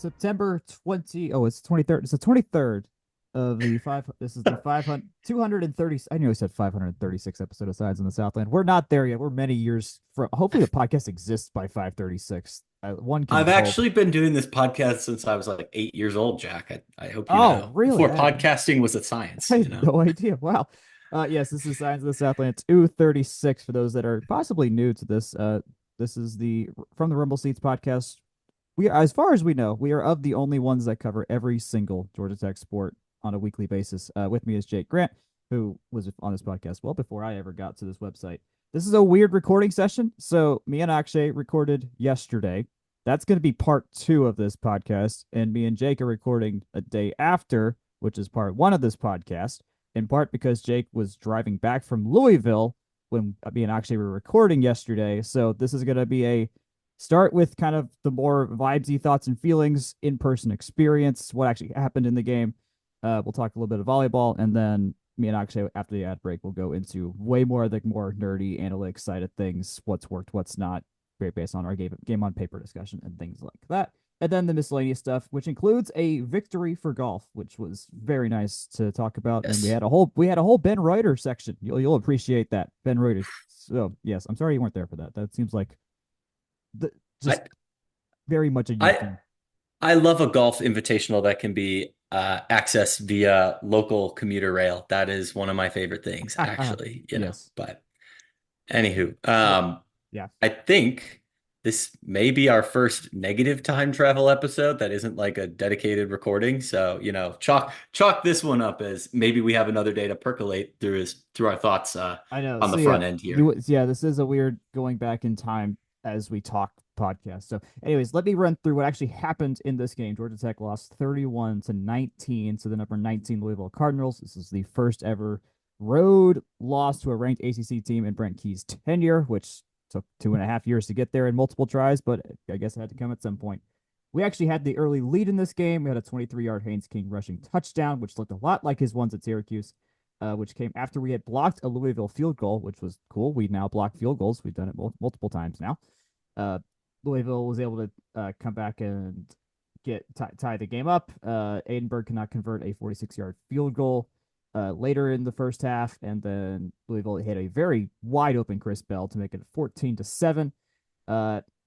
September 20. Oh, it's 23rd. It's the 23rd of the five. This is the 500, 230. I knew I said 536 episode of Signs in the Southland. We're not there yet. We're many years from. Hopefully, the podcast exists by 536. One can I've hope. actually been doing this podcast since I was like 8 years old, Jack. I hope you Oh, know. really? Before podcasting was a I science, you had know. no idea. Wow. Yes, this is Signs of the Southland 236 for those that are possibly new to this. This is the From the Rumble Seats podcast. As far as we know, we are of the only ones that cover every single Georgia Tech sport on a weekly basis. With me is Jake Grant, who was on this podcast well before I ever got to this website. This is a weird recording session. So me and Akshay recorded yesterday. That's going to be part two of this podcast, and me and Jake are recording a day after, which is part one of this podcast. In part because Jake was driving back from Louisville when me and Akshay were recording yesterday. So this is going to be a start with kind of the more vibesy thoughts and feelings, in-person experience, what actually happened in the game. We'll talk a little bit of volleyball, and then me and Akshay, after the ad break, will go into way more of the more nerdy analytics side of things, what's worked, what's not, based on our game on paper discussion and things like that. And then the miscellaneous stuff, which includes a victory for golf, which was very nice to talk about. And Yes. we had a whole Ben Reuter section. You'll appreciate that, Ben Reuter. So yes, I'm sorry you weren't there for that. That seems like the, just I very much a you I thing. I love a golf invitational that can be accessed via local commuter rail. That is one of my favorite things, actually, you know. Yes. But anywho, Well, yeah. I think this may be our first negative time travel episode that isn't like a dedicated recording. So, you know, chalk this one up as maybe we have another day to percolate through our thoughts I know. on So the yeah, front end here. this is a weird going back in time as we talk podcast. So, anyways, let me run through what actually happened in this game. Georgia Tech lost 31-19 to the number 19 Louisville Cardinals. This is the first ever road loss to a ranked ACC team in Brent Key's tenure, which took 2.5 years to get there in multiple tries, but I guess it had to come at some point. We actually had the early lead in this game. We had a 23-yard Haynes King rushing touchdown, which looked a lot like his ones at Syracuse, which came after we had blocked a Louisville field goal, which was cool. We now block field goals. We've done it multiple times now. Uh, Louisville was able to come back and tie the game up. Aidenberg cannot convert a 46-yard field goal later in the first half, and then Louisville hit a very wide open Chris Bell to make it 14-7.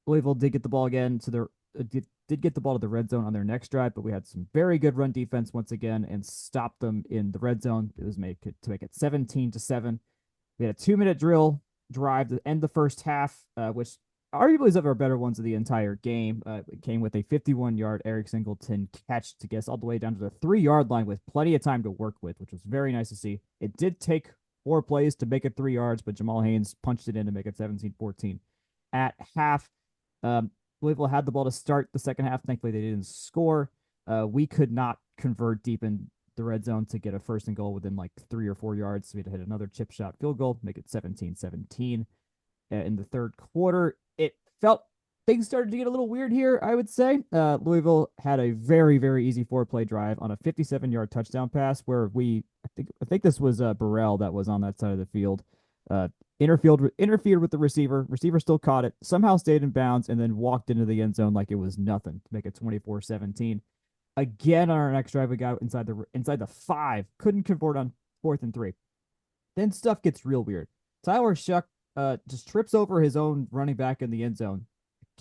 Louisville did get the ball again to their did get the ball to the red zone on their next drive, but we had some very good run defense once again and stopped them in the red zone. It was to make it 17-7. We had a 2-minute drill drive to end the first half, which arguably is of our better ones of the entire game. It came with a 51-yard Eric Singleton catch to get us all the way down to the 3-yard line with plenty of time to work with, which was very nice to see. It did take 4 plays to make it 3 yards, but Jamal Haynes punched it in to make it 17-14 at half. Louisville had the ball to start the second half. Thankfully, they didn't score. We could not convert deep in the red zone to get a first and goal within like 3 or 4 yards. So we had to hit another chip shot field goal, make it 17-17. In the third quarter, it felt things started to get a little weird here, I would say. Louisville had a very, very easy 4-play drive on a 57-yard touchdown pass where I think this was Burrell that was on that side of the field. Interfered with the receiver. Receiver still caught it, somehow stayed in bounds, and then walked into the end zone like it was nothing to make it 24-17. Again on our next drive, we got inside the 5, couldn't convert on 4th and 3. Then stuff gets real weird. Tyler Shuck just trips over his own running back in the end zone.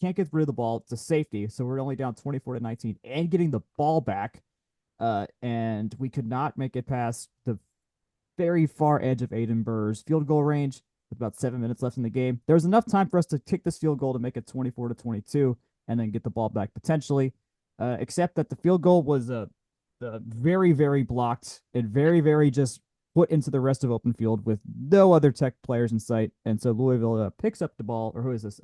Can't get rid of the ball. It's a safety, so we're only down 24-19 and getting the ball back. And we could not make it past the very far edge of Aiden Burr's field goal range with about 7 minutes left in the game. There was enough time for us to kick this field goal to make it 24-22 and then get the ball back potentially. Except that the field goal was very, very blocked and very, very just put into the rest of open field with no other Tech players in sight. And so Louisville picks up the ball, or who is this?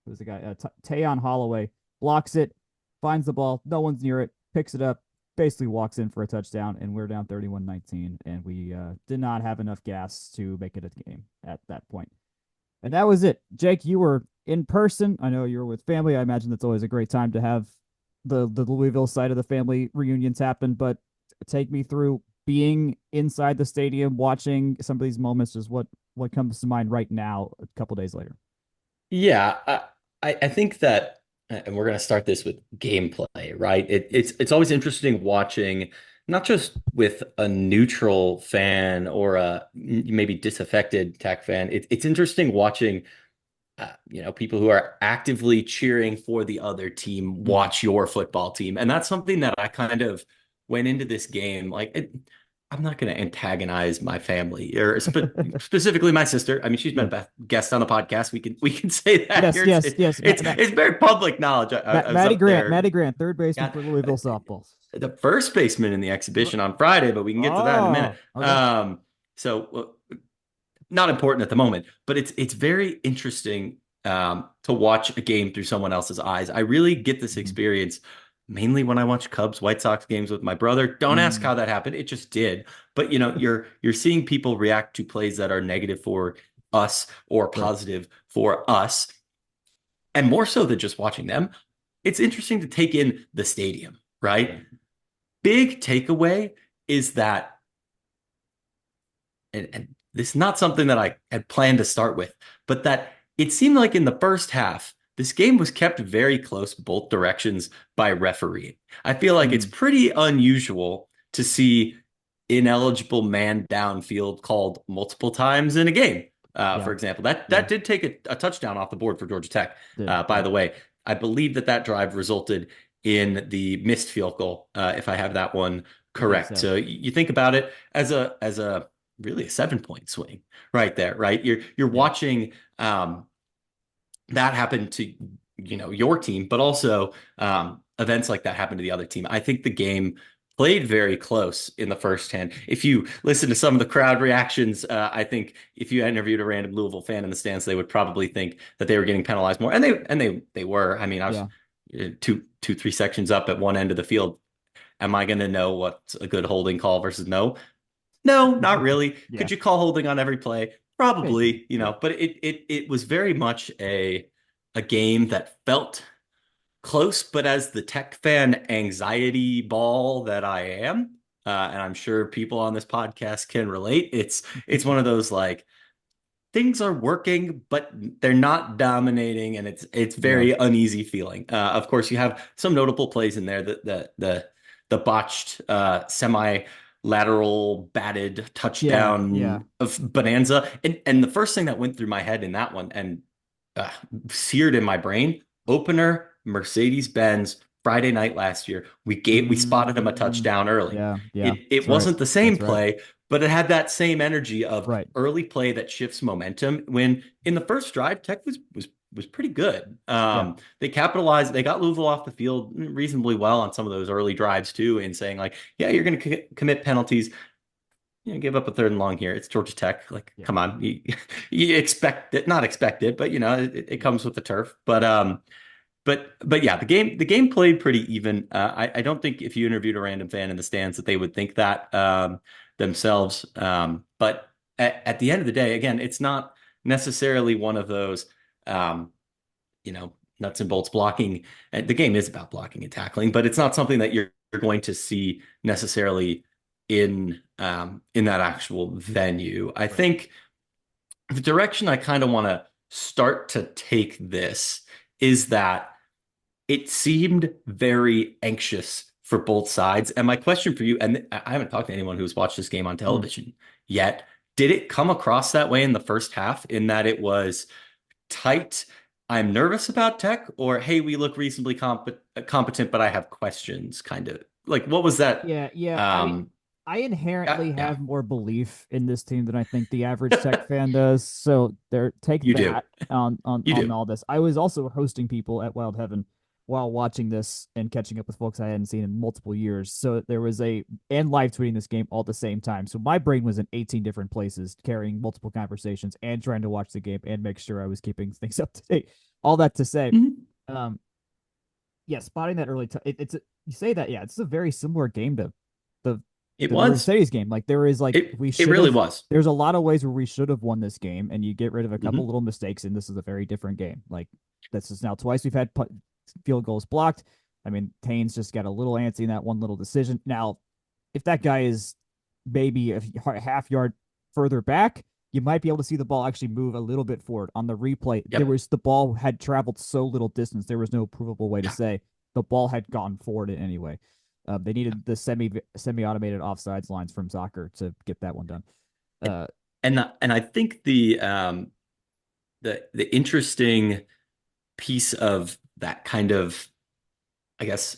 Who's the guy? Tayon Holloway blocks it, finds the ball, no one's near it, picks it up, basically walks in for a touchdown, and we're down 31-19. And we did not have enough gas to make it a game at that point. And that was it. Jake, you were in person. I know you were with family. I imagine that's always a great time to have the Louisville side of the family reunions happen, but take me through being inside the stadium, watching some of these moments, just what comes to mind right now, a couple days later. Yeah, I think that and we're going to start this with gameplay, right? It's always interesting watching, not just with a neutral fan or a maybe disaffected Tech fan. It's interesting watching, people who are actively cheering for the other team Mhm. watch your football team, and that's something that I kind of went into this game like. I'm not going to antagonize my family or specifically my sister. I mean, she's Yeah. been a guest on the podcast. We can say that Yes, here. yes, yes. It's very public knowledge. I was up there. Maddie Grant, third baseman Got for Louisville softball. the first baseman in the exhibition on Friday, but we can get to that in a minute. Oh, okay. So not important at the moment, but it's very interesting to watch a game through someone else's eyes. I really get this Mhm. experience mainly when I watch Cubs White Sox games with my brother. Don't ask Mm, how that happened; it just did. But you're seeing people react to plays that are negative for us or right. positive for us, and more so than just watching them. It's interesting to take in the stadium, right? Yeah. Big takeaway is that, and this is not something that I had planned to start with, but that it seemed like in the first half, this game was kept very close both directions by refereeing. I feel like it's Mm, pretty unusual to see ineligible man downfield called multiple times in a game. yeah. For example, that Yeah. that did take a touchdown off the board for Georgia Tech. Did. By Yep. the way, I believe that drive resulted in the missed field goal, if I have that one I think correct. so. So you think about it as a really a 7 point swing right there, right? You're Yeah. watching that happen to your team, but also events like that happen to the other team. I think the game played very close in the first hand. If you listen to some of the crowd reactions, I think if you interviewed a random Louisville fan in the stands, they would probably think that they were getting penalized more, and they were. I mean, I was Yeah. two, 3 sections up at one end of the field. Am I going to know what's a good holding call versus no? No, not really. Yeah. Could you call holding on every play? Maybe. Probably, Yeah. but it was very much a game that felt close, but as the Tech fan anxiety ball that I am, and I'm sure people on this podcast can relate, it's one of those like things are working, but they're not dominating, and it's Yeah. very uneasy feeling. Of course, you have some notable plays in there, the botched semi lateral batted Yeah. Yeah. touchdown of Bonanza, and the first thing that went through my head in that one and uh, seared in my brain, opener Mercedes-Benz Friday night last year. We spotted him a Mm, touchdown early. yeah. Yeah. It That's right. wasn't the same That's right. play, but it had that same energy of Right. early play that shifts momentum. When in the first drive, Tech was pretty good. Yeah. They capitalized. They got Louisville off the field reasonably well on some of those early drives too, in saying like, yeah, you're going to commit penalties. Give up a third and long here. It's Georgia Tech. Like, Yeah. come on, you expect it, not expect it, but it Yeah. comes with the turf. But yeah, the game played pretty even. I don't think if you interviewed a random fan in the stands that they would think that themselves. But at the end of the day, again, it's not necessarily one of those um, nuts and bolts blocking. The game is about blocking and tackling, but it's not something that you're going to see necessarily in that actual venue. I Right. think the direction I kind of want to start to take this is that it seemed very anxious for both sides. And my question for you, and I haven't talked to anyone who's watched this game on Mm. television yet, did it come across that way in the first half, in that it was tight? I'm nervous about Tech, or hey, we look reasonably competent, but I have questions, kind of like what was that? Yeah. Yeah. Um, I inherently yeah, have more belief in this team than I think the average Tech fan does. So there, take you do, that on you do. all this. I was also hosting people at Wild Heaven while watching this and catching up with folks I hadn't seen in multiple years. So there was and live tweeting this game all at the same time. So my brain was in 18 different places, carrying multiple conversations and trying to watch the game and make sure I was keeping things up to date. All that to say, Mhm. um, yeah, spotting that early, you say that, yeah, it's a very similar game to the It the was. Mercedes game. Like there is like we It should really have. was. There's a lot of ways where we should have won this game, and you get rid of a couple Hmm. little mistakes, and this is a very different game. Like this is now twice we've had field goals blocked. I mean, Taines just got a little antsy in that one little decision. Now, if that guy is maybe a half yard further back, you might be able to see the ball actually move a little bit forward. On the replay, Yep. the ball had traveled so little distance, there was no provable way to say the ball had gone forward in any way. They needed the semi automated offsides lines from soccer to get that one done. Uh, And I think the interesting piece of that kind of, I guess,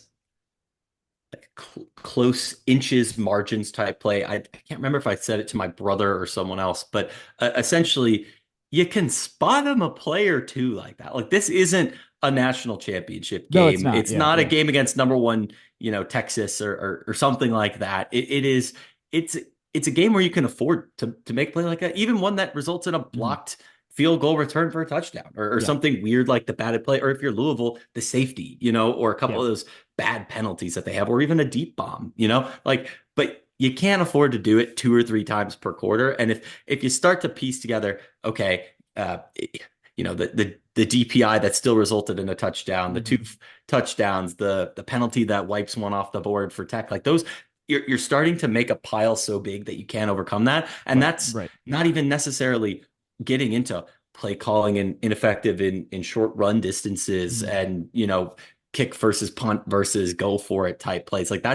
like close inches margins type play. I can't remember if I said it to my brother or someone else, but essentially you can spot him a play or two like that. Like this isn't a national championship no, it's game. not. It's Yeah, not a yeah, game against number one, Texas or something like that. It is it's it's a game where you can afford to make a play like that, even one that results in a mhm, blocked field goal return for a touchdown or yeah, something weird like the batted play, or if you're Louisville, the safety, or a couple yeah, of those bad penalties that they have, or even a deep bomb. But you can't afford to do it 2 or 3 times per quarter. And if you start to piece together, okay, uh, the DPI that still resulted in a touchdown, the two hmm touchdowns, the penalty that wipes one off the board for Tech, like those, you're starting to make a pile so big that you can't overcome that. And right, that's right, not even necessarily getting into play calling and ineffective in short run distances hmm and kick versus punt versus go for it type plays. Like yeah,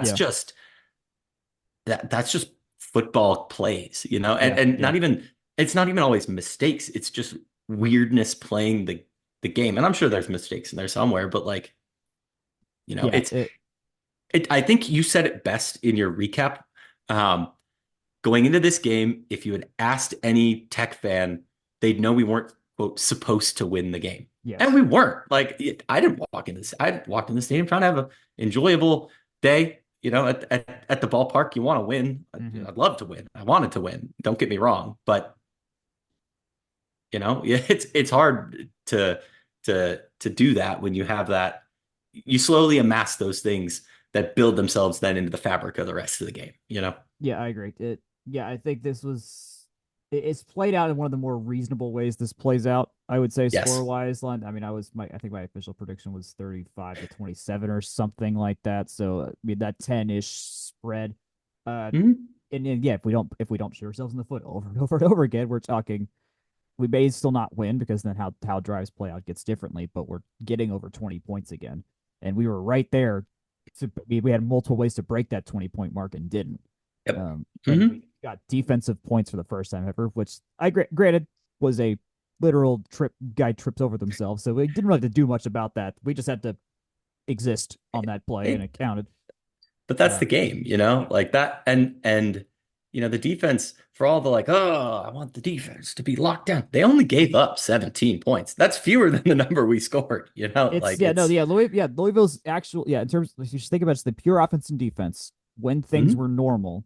that's just football plays, yeah, and yeah, not even it's not even always mistakes. It's just weirdness playing the game. And I'm sure there's mistakes in there somewhere, but like, yeah. it's I think you said it best in your recap. Um, Going into this game, if you had asked any Tech fan, they'd know we weren't, quote, supposed to win the game. And Yes. we weren't. Like, I walked in the stadium trying to have an enjoyable day. At the ballpark, you want to win. hmm I'd love to win. I wanted to win. Don't get me wrong, but yeah, it's hard to do that when you have that. You slowly amass those things that build themselves then into the fabric of the rest of the game. Yeah, I agree. Yeah, I think it's played out in one of the more reasonable ways this plays out. I would say score Yes. wise, I mean, I think my official prediction was 35-27 or something like that. So I mean that 10-ish spread. Uh, Mhm. and yeah, if we don't shoot ourselves in the foot over and over and over again, we're talking we may still not win because then how drives play out gets differently, but we're getting over 20 points again, and we were right there. We had multiple ways to break that 20-point mark and didn't. Yep. And Hmm. we got defensive points for the first time ever, which I granted was a literal guy trips over themselves. So we didn't really have to do much about that. We just had to exist on that play and Hey, it counted. but that's Uh, the game, yeah. like that. And the defense, for all the like, oh, I want the defense to be locked down. They only gave up 17 points. That's fewer than the number we scored, It's like yeah, no, it's. yeah, Louisville's actual in terms if you just think about it, the pure offense and defense, when things Mhm. were normal,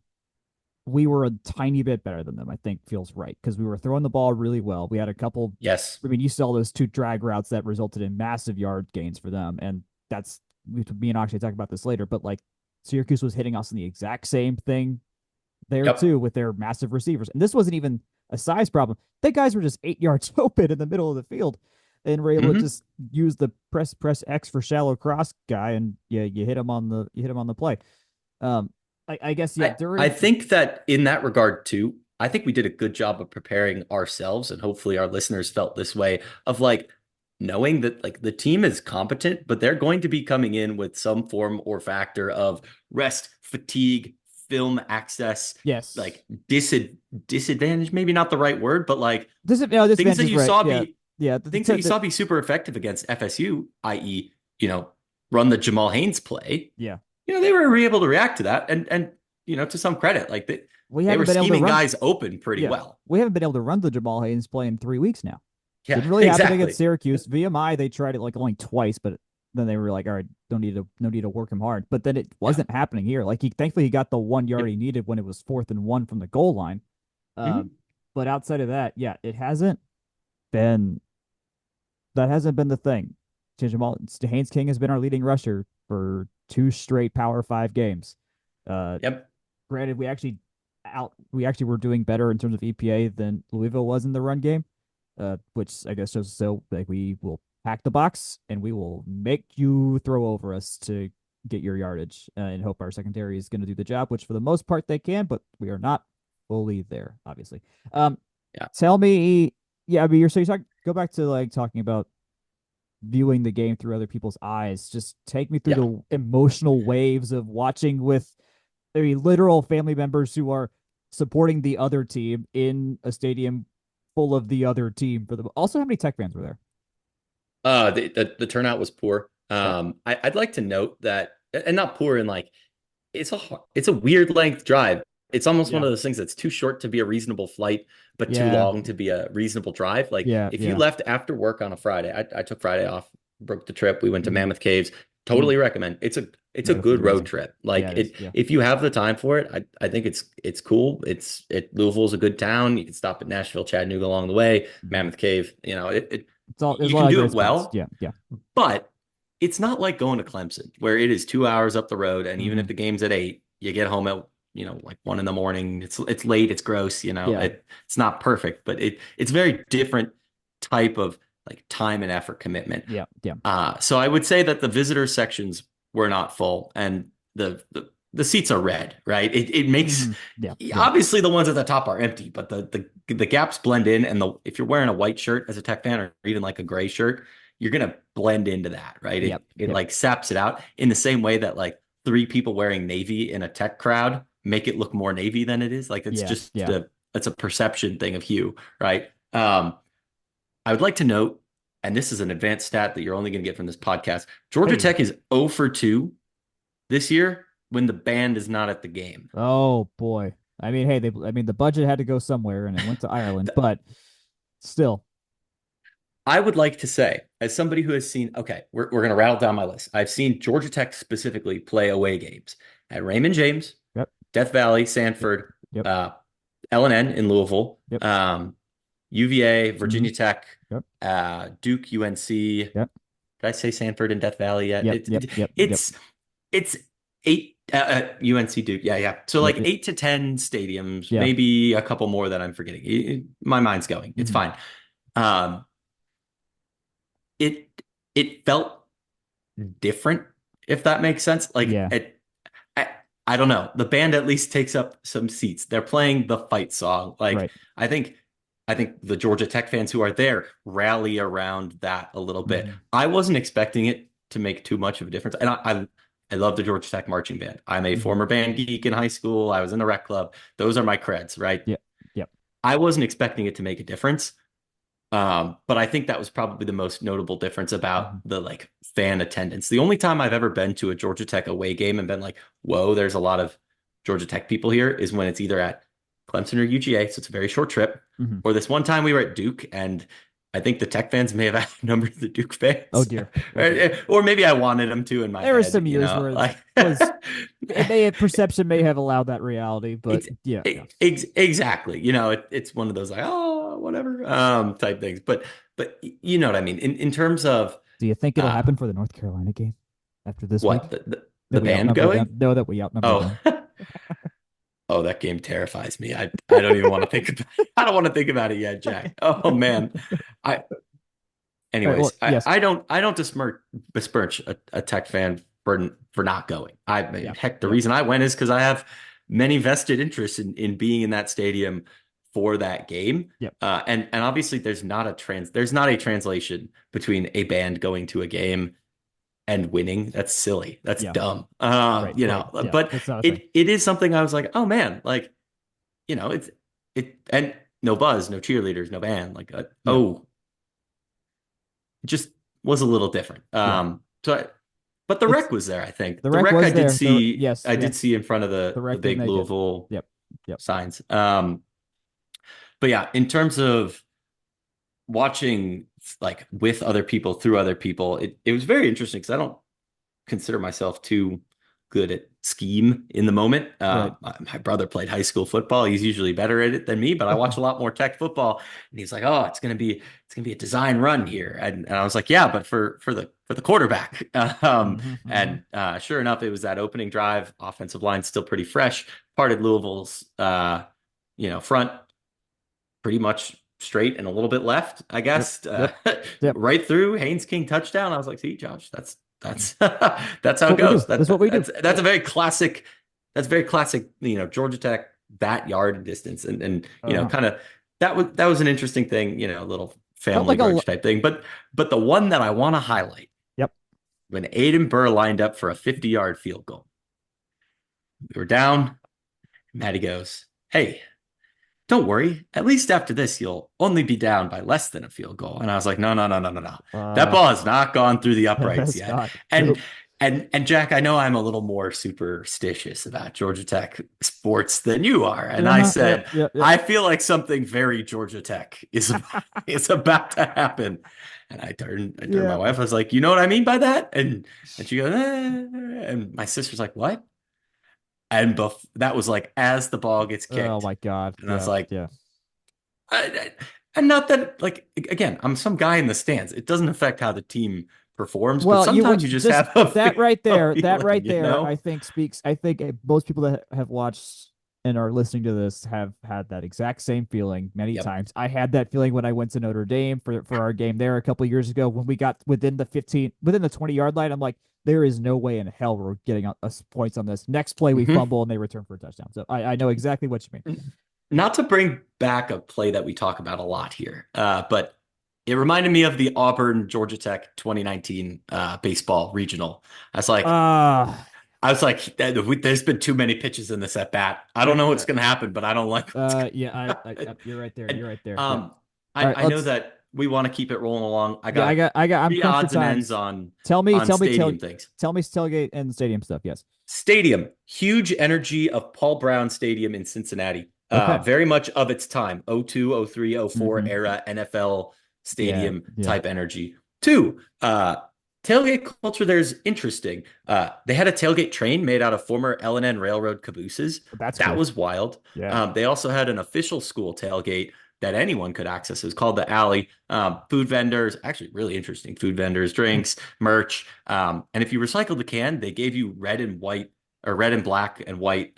we were a tiny bit better than them, I think feels right. Because we were throwing the ball really well. We had a couple Yes. I mean, you saw those two drag routes that resulted in massive yard gains for them, and that's me and Akshay talk about this later. But like Syracuse was hitting us in the exact same thing there Yep. too with their massive receivers, and this wasn't even a size problem. The guys were just 8 yards open in the middle of the field, and were able to Hmm. just use the press X for shallow cross guy, and yeah, you hit him on the play. Um, I guess yeah I during think that in that regard too, I think we did a good job of preparing ourselves, and hopefully our listeners felt this way of like knowing that like the team is competent, but they're going to be coming in with some form or factor of rest, fatigue, film access, yes, like disadvantage, maybe not the right word, but like things disadvantage that is you right. saw Yeah, be yeah. things that you saw be super effective against FSU, i.e., run the Jamal Haynes play. Yeah. They were able to react to that, and to some credit, like We they haven't were been able to scheming run. guys open pretty Yeah, well. we haven't been able to run the Jamal Haynes play in 3 weeks now. Yeah, Didn't really happen against exactly. Syracuse. VMI they tried it like only twice, but then they were like, all right, don't need to no need to work him hard. But then it Yeah. wasn't happening here. Like he thankfully he got the 1 yard Yep. he needed when it was 4th and 1 from the goal line. Uh, Hmm. but outside of that, yeah, it hasn't been that hasn't been the thing. Jamal Haynes King has been our leading rusher for 2 straight Power 5 games. Uh, Yep. Granted, we actually were doing better in terms of EPA than Louisville was in the run game, which I guess shows so like we will pack the box and we will make you throw over us to get your yardage and hope our secondary is going to do the job, which for the most part they can, but we are not fully there, obviously. Um, Yeah. Tell me, yeah, I mean, go back to like talking about viewing the game through other people's eyes. Just take me through Yeah. the emotional waves of watching with, I mean, literal family members who are supporting the other team in a stadium full of the other team. For the also, how many Tech fans were there? The turnout was poor. Okay. I'd like to note that, and not poor in like, it's a weird length drive. It's almost one Yeah. of those things that's too short to be a reasonable flight, but too Yeah. long to be a reasonable drive. Like Yeah. if you Yeah. left after work on a Friday, I took Friday off, broke the trip. We went to Mm-hmm. Mammoth Caves. Mm. Totally recommend. It's a Mammoth is good road amazing. trip. Yeah, Like it is. Yeah. if you have the time for it, I think it's cool. Louisville's a good town. You can stop at Nashville, Chattanooga along the way. Mm-hmm. Mammoth Cave. There's You a can lot of do great it spots. well, Yeah. Yeah. but it's not like going to Clemson, where it is 2 hours up the road, and even Mm-hmm. if the game's at 8, you get home at like 1 in the morning. It's late, it's gross. Yeah. It's not perfect, but it's very different type of like time and effort commitment. Yeah. Yeah. So I would say that the visitor sections were not full, and the seats are red, right? It makes Mm-hmm. Yeah. Yeah. obviously the ones at the top are empty, but the gaps blend in, and the if you're wearing a white shirt as a Tech fan or even like a gray shirt, you're gonna blend into that, right? Yep. It Yep. like saps it out in the same way that like three people wearing navy in a Tech crowd make it look more navy than it is. Like it's Yeah. just Yeah. it's a perception thing of hue, right? I would like to note, and this is an advanced stat that you're only going to get from this podcast. Georgia Hey. Tech is 0 for 2 this year when the band is not at the game. Oh boy. I mean, hey, I mean, the budget had to go somewhere, and it went to Ireland, but still. I would like to say, as somebody who has seen, okay, we're going to rattle down my list. I've seen Georgia Tech specifically play away games at Raymond James, Yep. Death Valley, Yep. Sanford, Yep. L&N in Louisville, Yep. UVA, Mm-hmm. Virginia Tech, Yep. Duke, UNC. Yep. Did I say Sanford and Death Valley yet? Yep. Yep. Yep. Yep. It's eight UNC Duke. Yeah, yeah. So Yep. like 8 to 10 stadiums, Yeah. maybe a couple more that I'm forgetting. My mind's going. It's Mm-hmm. fine. Um, it it felt different, if that makes sense. Like Yeah. I, I don't know. The band at least takes up some seats. They're playing the fight song. Like Right. I think I think the Georgia Tech fans who are there rally around that a little bit. Mm-hmm. I wasn't expecting it to make too much of a difference. And I love the Georgia Tech marching band. I'm a Mm-hmm. former band geek in high school. I was in the rec club. Those are my creds, right? Yep. Yep. I wasn't expecting it to make a difference. But I think that was probably the most notable difference about Mm-hmm. the like fan attendance. The only time I've ever been to a Georgia Tech away game and been like, whoa, there's a lot of Georgia Tech people here is when it's either at Clemson or UGA. So it's a very short trip. Mm-hmm. Or this one time we were at Duke, and I think the Tech fans may have outnumbered the Duke Oh fans. dear. Oh dear. Or maybe I wanted them to in my There were head, some years where like perception may have allowed that reality, but yeah. Yeah. exactly. It's one of those like, oh, whatever, type things. But you know what I mean? In terms of Do you think it'll uh happen for the North Carolina game after this what week? the That we band outnumber them? going? No, that we outnumber Oh, them. oh, that game terrifies me. I don't even want to think about I don't want to think about it yet, Jack. Oh man. I All right. Well, anyways, yes. I don't besmirch a Tech fan for not going. I mean, Yeah. heck, the Yeah. reason I went is because I have many vested interests in being in that stadium for that game. Yep. And obviously there's not a translation between a band going to a game and winning. That's silly. That's Yeah. dumb. Right. Right. Yeah. But That's not a thing. it is something I was like, oh man, like, and no buzz, no cheerleaders, no band. Like, Yeah. it just was a little different. Yeah. But the It's rec was there, I think. the The rec rec was I did there. see, Yes. I Yeah. did see in front of The the rec did big make it. Louisville Yep. Yep. signs. But yeah, in terms of watching like with other people through other people, it was very interesting because I don't consider myself too good at scheme in the moment. Right. My brother played high school football. He's usually better at it than me, but I watch a lot more Tech football. And he's like, "Oh, it's gonna be a design run here," and I was like, "Yeah, but for the quarterback." Mm-hmm. Mm-hmm. And sure enough, it was that opening drive. Offensive line still pretty fresh. Parted Louisville's front pretty much straight and a little bit left, I Yep. guess. Yep. Yep. Right through Haynes King touchdown. I was like, "See, Josh, that's that's That's how it what we do. goes. That's what we do. That's a very classic. That's very classic. Georgia Tech that yard distance and Uh-huh. kind of that was an interesting thing, a little Felt family like grudge type thing. But the one that I want to highlight, yep. when Aiden Burr lined up for a 50-yard field goal, we were down. Maddie goes, "Hey, don't worry. At least after this, you'll only be down by less than a field goal." And I was like, no, no, no, no, no, no. That Uh, ball has not gone through the uprights that's yet. not And nope. and Jack, I know I'm a little more superstitious about Georgia Tech sports than you are. And I Uh-huh. Yep. said, Yep. Yep. I feel like something very Georgia Tech is about to happen. And I turned to my Yeah. wife. I was like, you know what I mean by that? And she goes, and my sister's like, what? And that was like as the ball gets Oh kicked. my God. And I was Yeah. like, Yeah. and not that, like, again, I'm some guy in the stands. It doesn't affect how the team performs, but Well, you would sometimes you just just have a, that right a there, that feeling, right there, I think speaks. I think most people that have watched and are listening to this have had that exact same feeling many Yep. times. I had that feeling when I went to Notre Dame for our game there a couple of years ago when we got within the 20-yard line. I'm like, there is no way in hell we're getting us points on this. Next play we hmm fumble and they return for a touchdown. So I know exactly what you mean. Not to bring back a play that we talk about a lot here, but it reminded me of the Auburn Georgia Tech 2019 baseball regional. I was like, Uh I was like, there's been too many pitches in this at bat. I don't yeah, know what's going to happen, but I don't like what's going yeah, to happen. you're right there. And You're right there. Yep. um, All I right, I know let's that we want to keep it rolling along. I Yeah, got I'm three crunched for odds and ends times. on Tell me, on tell me, tell stadium things. tell me tailgate and stadium stuff. Yes. Stadium, huge energy of Paul Brown Stadium in Cincinnati. Okay. Very much of its time, 02, 03, 04 Mm-hmm. era NFL Yeah. stadium Yeah. type energy. Two, tailgate culture there's interesting. They had a tailgate train made out of former L&N Railroad cabooses. That's That cool. was wild. Yeah. They also had an official school tailgate that anyone could access. It was called the Alley. Food vendors, actually really interesting food vendors, drinks, merch. And if you recycled the can, they gave you red and white or red and black and white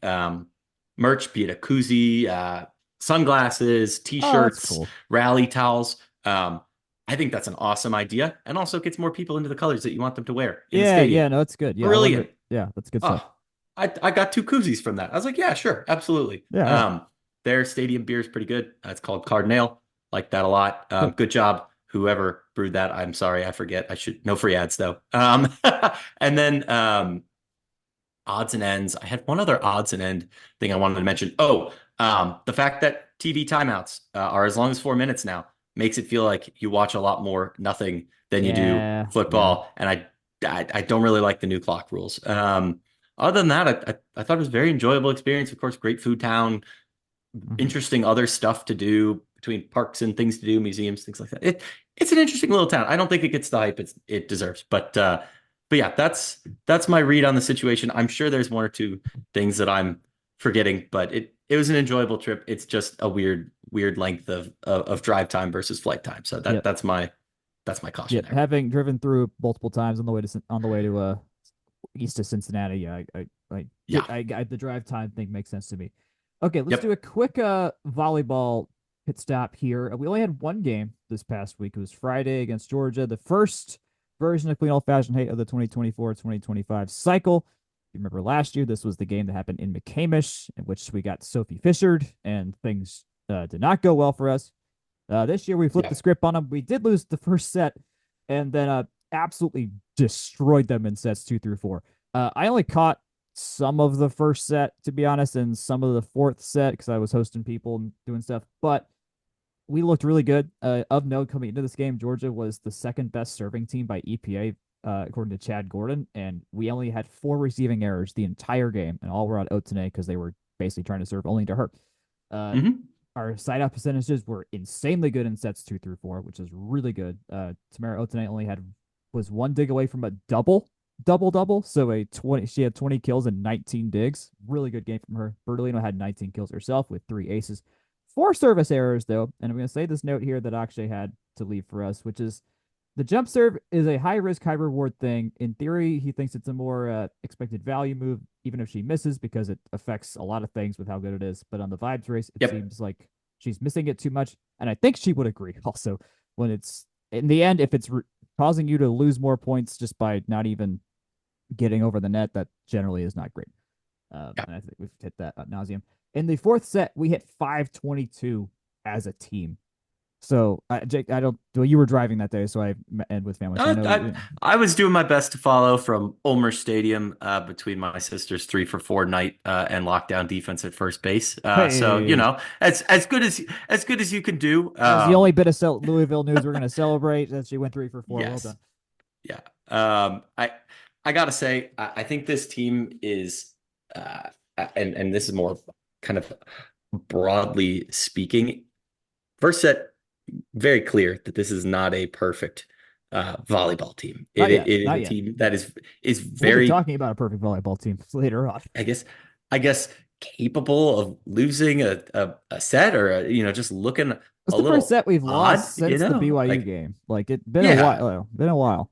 merch, be it a koozie, sunglasses, Oh, that's t-shirts, cool. rally towels. I think that's an awesome idea and also gets more people into the colors that you want them to wear in the Yeah. stadium. Yeah. No, it's good. Yeah. I wonder. Brilliant. Yeah, that's good stuff. Oh, I got two koozies from that. I was like, yeah, sure, absolutely. Yeah. Yeah. Their stadium beer is pretty good. It's called Cardinale. Like that a lot. Cool. Good job, whoever brewed that. I'm sorry, I forget. I should no free ads though. And then odds and ends. I had one other odds and end thing I wanted to mention. Oh, the fact that TV timeouts are as long as 4 minutes now makes it feel like you watch a lot more nothing than you do Yeah. Yeah. football. And I don't really like the new clock rules. Other than that, I thought it was a very enjoyable experience. Of course, great food town, Mm-hmm. interesting other stuff to do between parks and things to do, museums, things like that. It's an interesting little town. I don't think it gets the hype it deserves, but yeah, that's my read on the situation. I'm sure there's one or two things that I'm forgetting, but it was an enjoyable trip. It's just a weird length of drive time versus flight time. So Yep. that's my caution Yep. there. Having driven through multiple times on the way to east of Cincinnati, yeah, Yeah. the drive time thing makes sense to me. Okay, let's do Yep. a quick volleyball pit stop here. We only had one game this past week. It was Friday against Georgia, the first version of clean old fashioned hate of the 2024-2025 cycle. You remember last year, this was the game that happened in McCamish, in which we got Sophie Fishered, and things did not go well for us. This year, we flipped Yeah. the script on them. We did lose the first set, and then absolutely destroyed them in sets 2 through 4. I only caught some of the first set, to be honest, and some of the fourth set because I was hosting people and doing stuff. But we looked really good. Of note, coming into this game, Georgia was the second best serving team by EPA, according to Chad Gordon, and we only had 4 receiving errors the entire game, and all were on Otene because they were basically trying to serve only to her. Uh, hmm our side out percentages were insanely good in sets 2 through 4, which is really good. Tamara Otene only was one dig away from a double. So she had 20 kills and 19 digs. Really good game from her. Bertolino had 19 kills herself with 3 aces. 4 service errors though, and I'm going to say this note here that Akshay had to leave for us, which is the jump serve is a high risk, high reward thing. In theory, he thinks it's a more expected value move, even if she misses, because it affects a lot of things with how good it is. But on the vibes race, it Yep. seems like she's missing it too much. And I think she would agree also when it's in the end, if it's causing you to lose more points just by not even getting over the net, that generally is not great. Yeah. And I think we've hit that ad nauseum. In the fourth set, we hit 522 as a team. So, Jake, I don't. Well, you were driving that day, so I met with family. So I Uh, know I, you. I was doing my best to follow from Ulmer Stadium between my sister's 3-for-4 night and lockdown defense at first base. So Hey, as good as you can do. that was the only bit of Louisville news we're gonna celebrate. That she went 3 for 4. Well Yes, done. yeah. I gotta say, I think this team is, uh, and this is more kind of broadly speaking. First set, very clear that this is not a perfect volleyball team. Not It yet. is Not a yet. team that is We'll be very, talking about a perfect volleyball team later on. I guess, I guess, capable of losing a set or just looking It's a the first little set we've odd. lost since the BYU Like game. Like it's been a yeah, while. Been a while.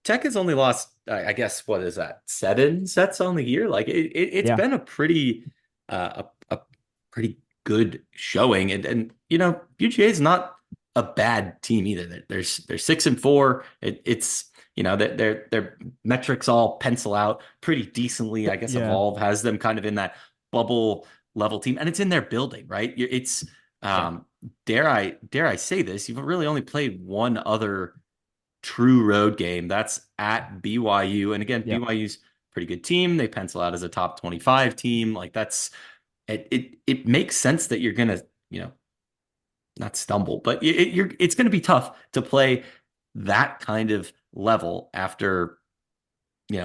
Tech has only lost, I guess, what is that, 7 sets on the year? Like it's Yeah. been a pretty good showing, and UGA is not a bad team either. They're 6-4. It's that their metrics all pencil out pretty decently. I guess Yeah. Evolve has them kind of in that bubble level team, and it's in their building, right? It's Yeah. dare I say this? You've really only played one other true road game. That's at BYU. And again, Yeah. BYU's pretty good team. They pencil out as a top 25 team. Like it makes sense that you're gonna, not stumble, but it's gonna be tough to play that kind of level after,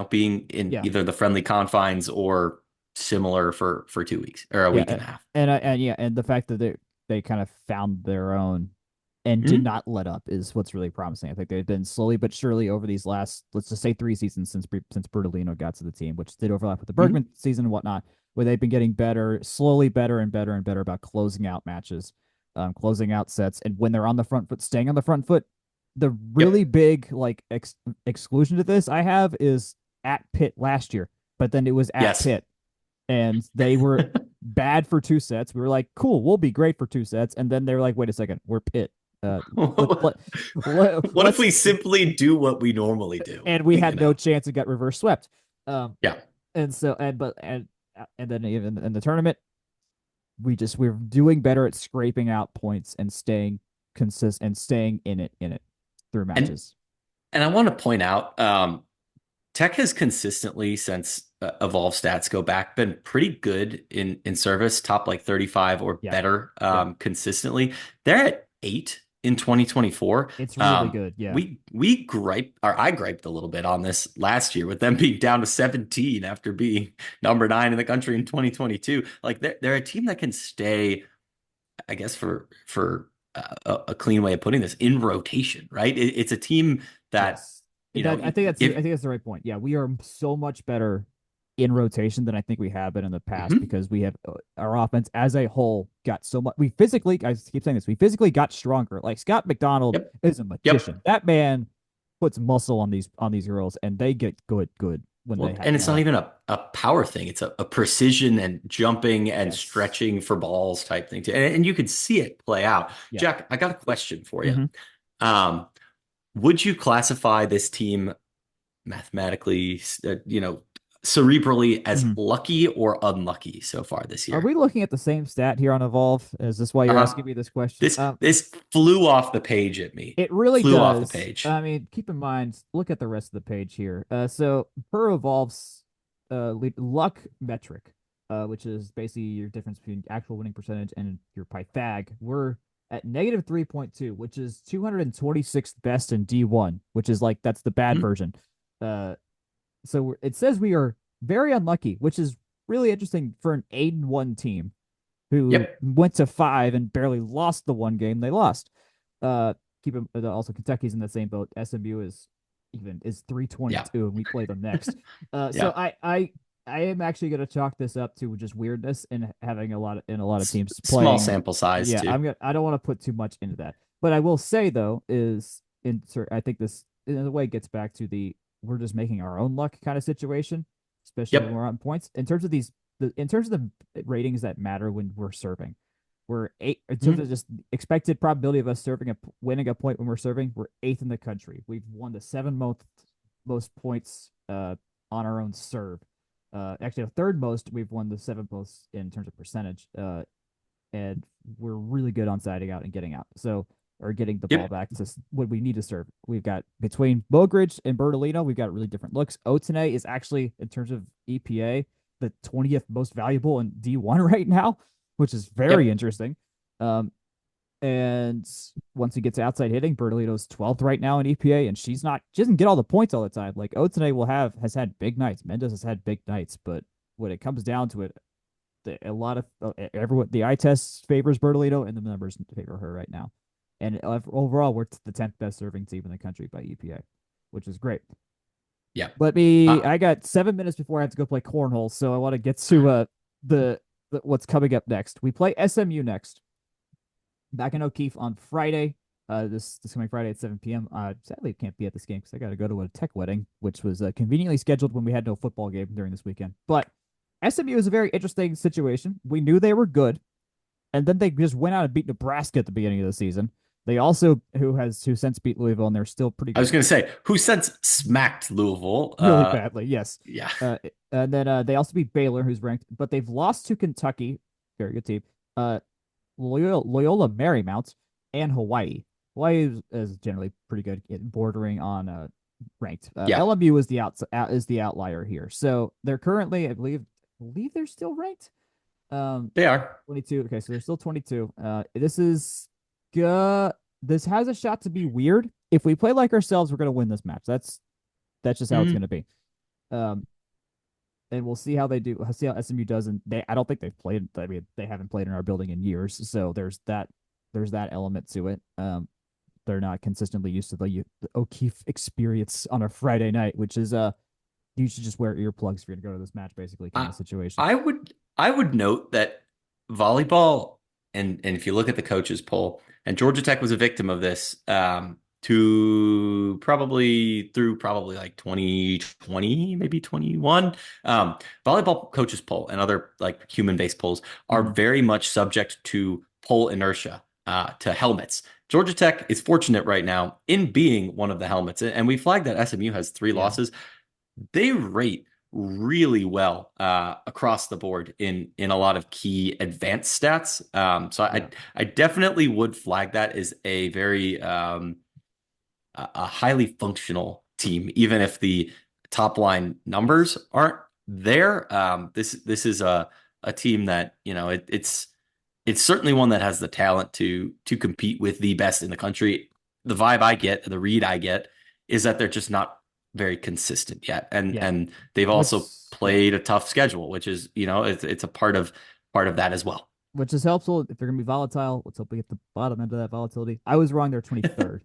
being in Yeah. either the friendly confines or similar for 2 weeks or a Yeah. week and a half. And the fact that they kind of found their own and did Mhm. not let up is what's really promising. I think they've been slowly but surely over these last, let's just say, 3 seasons since Bertolino got to the team, which did overlap with the Mhm. Bergman season and whatnot, where they've been getting better, slowly better and better and better about closing out matches, closing out sets, and when they're on the front foot, staying on the front foot. The really Yep. big like exclusion to this I have is at Pitt last year, but then it was at Yes. Pitt and they were bad for 2 sets. We were like, cool, we'll be great for 2 sets. And then they were like, wait a second, we're Pitt. Uh, let, let, What if let's we simply do what we normally do? and we had no chance and got reverse swept. Um, Yeah. and so and then even in the tournament, we're doing better at scraping out points and staying consistent and staying in it through And matches. and I want to point out, Tech has consistently since Evolve stats go back been pretty good in service, top like 35 or Yeah, better yeah, consistently. They're at 8 in 2024. it's really good. Yeah, We gripe or I griped a little bit on this last year with them being down to 17 after being number 9 in the country in 2022. Like they're a team that can stay, I guess for a clean way of putting this, in rotation, right? It's a team that yes. I think if that's the right point. Yeah, we are so much better in rotation than I think we have been in the past Mhm. because we have our offense as a whole got so much. We physically, I keep saying this, we physically got stronger. Like Scott McDonald Yep. is a Yep. magician. That man puts muscle on these girls, and they get good when they Well, and it's not have. even a power thing. It's a precision and jumping and Yes. stretching for balls type thing too. And you could see it play out. Yeah. Jack, I got a question for you. Mm-hmm. Um, would you classify this team mathematically, cerebrally as Mm-hmm. lucky or unlucky so far this Are year? we looking at the same stat here on Evolve? Is this why you're Uh-huh. asking me this question? This flew off the page at me. It really Flew off the does. page. I mean, keep in mind, look at the rest of the page here. So per Evolve's luck metric, which is basically your difference between actual winning percentage and your Pythag, we're at negative 3.2, which is 226th best in D1, which is like that's the bad Hmm. version. So it says we are very unlucky, which is really interesting for an 8-1 team who Yep. went to 5 and barely lost the one game they lost. Uh, keep also Kentucky's in the same boat. SMU is Yeah. 322, and we play them next. So Yeah. I am actually going to chalk this up to just weirdness and having a lot of teams Small playing. sample size Yeah, too. I don't want to put too much into that, but I will say though I think this in a way gets back to the we're just making our own luck kind of situation, especially when Yep. we're on points in terms of in terms of the ratings that matter when we're serving. We're eight in terms of Mhm. just expected probability of us winning a point when we're serving. We're eighth in the country. We've won the seven most points on our own serve. Actually, the third most. We've won the seventh most in terms of percentage. and we're really good on siding out and getting out. So, or getting the ball Yep. back to when we need to serve. We've got between Mogridge and Bertolino, we've got really different looks. Otene is actually, in terms of EPA, the 20th most valuable in D1 right now, which is very Yep. interesting. Um, and once he gets outside hitting, Bertolino's 12th right now in EPA, and she doesn't get all the points all the time. Like Otene has had big nights. Mendes has had big nights, but when it comes down to it, a lot of everyone, the eye test favors Bertolino, and the numbers favor her right now. And overall, we're the 10th best serving team in the country by EPA, which is great. Yep. I got 7 minutes before I have to go play cornhole, so I want to get to the what's coming up next. We play SMU next, back in O'Keefe on Friday. This coming Friday at 7 p.m. Sadly, can't be at this game because I got to go to a tech wedding, which was conveniently scheduled when we had no football game during this weekend. But SMU is a very interesting situation. We knew they were good, and then they just went out and beat Nebraska at the beginning of the season. They also who since beat Louisville, and they're still pretty I was good, going to say, who since smacked Louisville? really badly. Yes, Yeah. and then they also beat Baylor, who's ranked, but they've lost to Kentucky, very good team. Loyola Marymount and Hawaii. Hawaii is generally pretty good, bordering on ranked. Yeah. LMU is the outlier here. So they're currently, I believe they're still ranked. They are. 22. Okay, so they're still 22. This has a shot to be weird. If we play like ourselves, we're gonna win this match. That's just how it's Mm, gonna be. Um, and we'll see how they do. See how SMU does. And I don't think they've played. I mean, they haven't played in our building in years, so there's that. There's that element to it. They're not consistently used to the O'Keefe experience on a Friday night, which is you should just wear earplugs if you're gonna go to this match, basically kind I, of situation. I would note that volleyball, and if you look at the coaches poll, and Georgia Tech was a victim of this, to probably like 2020, maybe 21. Volleyball coaches poll and other like human-based polls are Mm-hmm. very much subject to poll inertia, to helmets. Georgia Tech is fortunate right now in being one of the helmets, and we flagged that SMU has three Yeah, losses. They rate really well across the board in a lot of key advanced stats. So yeah. I definitely would flag that as a very a highly functional team, even if the top line numbers aren't there. This is a team that it's certainly one that has the talent to compete with the best in the country. The vibe I get, the read I get, is that they're just not very consistent yet, and Yeah, they've which also yeah, played a tough schedule, which is it's a part of that as well. which is helpful if they're gonna be volatile. Let's hope we get the bottom end of that volatility. I was wrong. They're 23rd.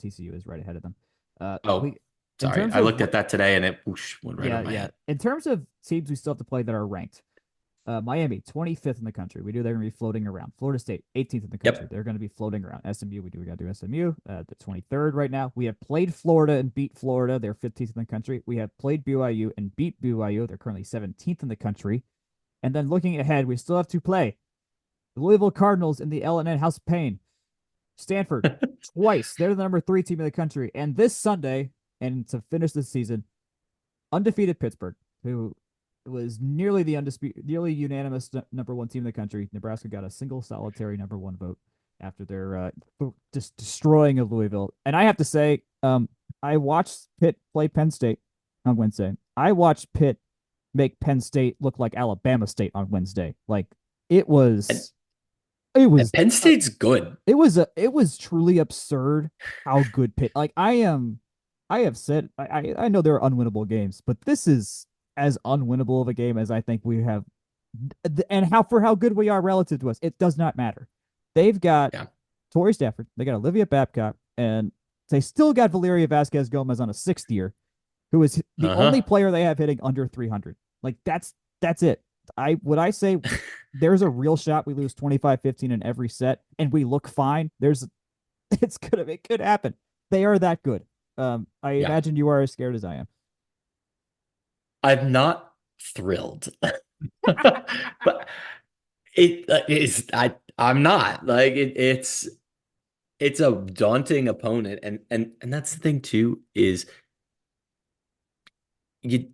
TCU is right ahead of them. Oh, We in sorry, terms I of looked at that today and it whoosh, went right yeah, over my yeah. head. In terms of teams we still have to play that are ranked, Miami 25th in the country. We do they're gonna be floating around. Florida State 18th in the country. Yep. They're gonna be floating around. SMU we gotta do SMU. The 23rd right now. We have played Florida and beat Florida. They're 15th in the country. We have played BYU and beat BYU. They're currently 17th in the country. And then looking ahead, we still have to play the Louisville Cardinals in the L&N House of Pain. Stanford twice. They're the number 3 team in the country. And this Sunday, and to finish this season, undefeated Pittsburgh, who was nearly the undisputed, nearly unanimous number 1 team in the country. Nebraska got a single solitary number 1 vote after their just destroying of Louisville. And I have to say, I watched Pitt play Penn State on Wednesday. I watched Pitt make Penn State look like Alabama State on Wednesday. Like it And, was, it and was, Penn State's good. it was truly absurd how good Pitt. Like I have said, I know there are unwinnable games, but this is as unwinnable of a game as I think we have, and how good we are relative to us. It does not matter. They've got Yeah. Tori Stafford, they got Olivia Babcock, and they still got Valeria Vasquez Gomez on a 6th year, who is the only Uh-huh. player they have hitting under 300. Like that's it. I say there's a real shot we lose 25-15 in every set and we look fine. It could happen. They are that good. I Yeah. imagine you are as scared as I am. I'm not thrilled. But it is I'm not like it's a daunting opponent, and that's the thing too is you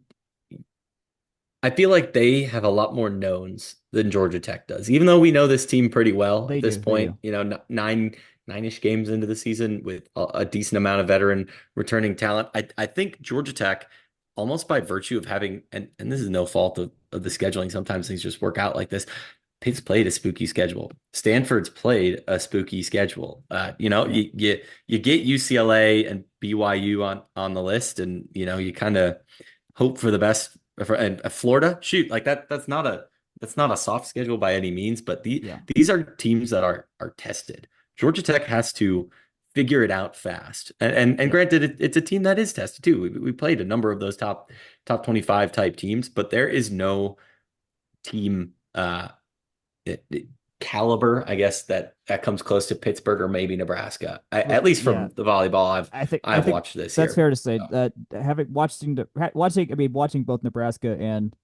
I feel like they have a lot more knowns than Georgia Tech does, even though we know this team pretty well They at this do, they point. do. You know, nine-ish games into the season with a decent amount of veteran returning talent. I think Georgia Tech, almost by virtue of having, and this is no fault of the scheduling. Sometimes things just work out like this. Pitt's played a spooky schedule. Stanford's played a spooky schedule. Yeah, You get UCLA and BYU on the list, and you kind of hope for the best. And Florida, shoot, like that's not a soft schedule by any means, but yeah, these are teams that are tested. Georgia Tech has to figure it out fast, and yeah. granted, it's a team that is tested too. We played a number of those top 25 type teams, but there is no team caliber, I guess that comes close to Pittsburgh or maybe Nebraska, at least Yeah, from the volleyball I I've think watched this that's year. fair to say. So, Having watching, I mean, watching both Nebraska and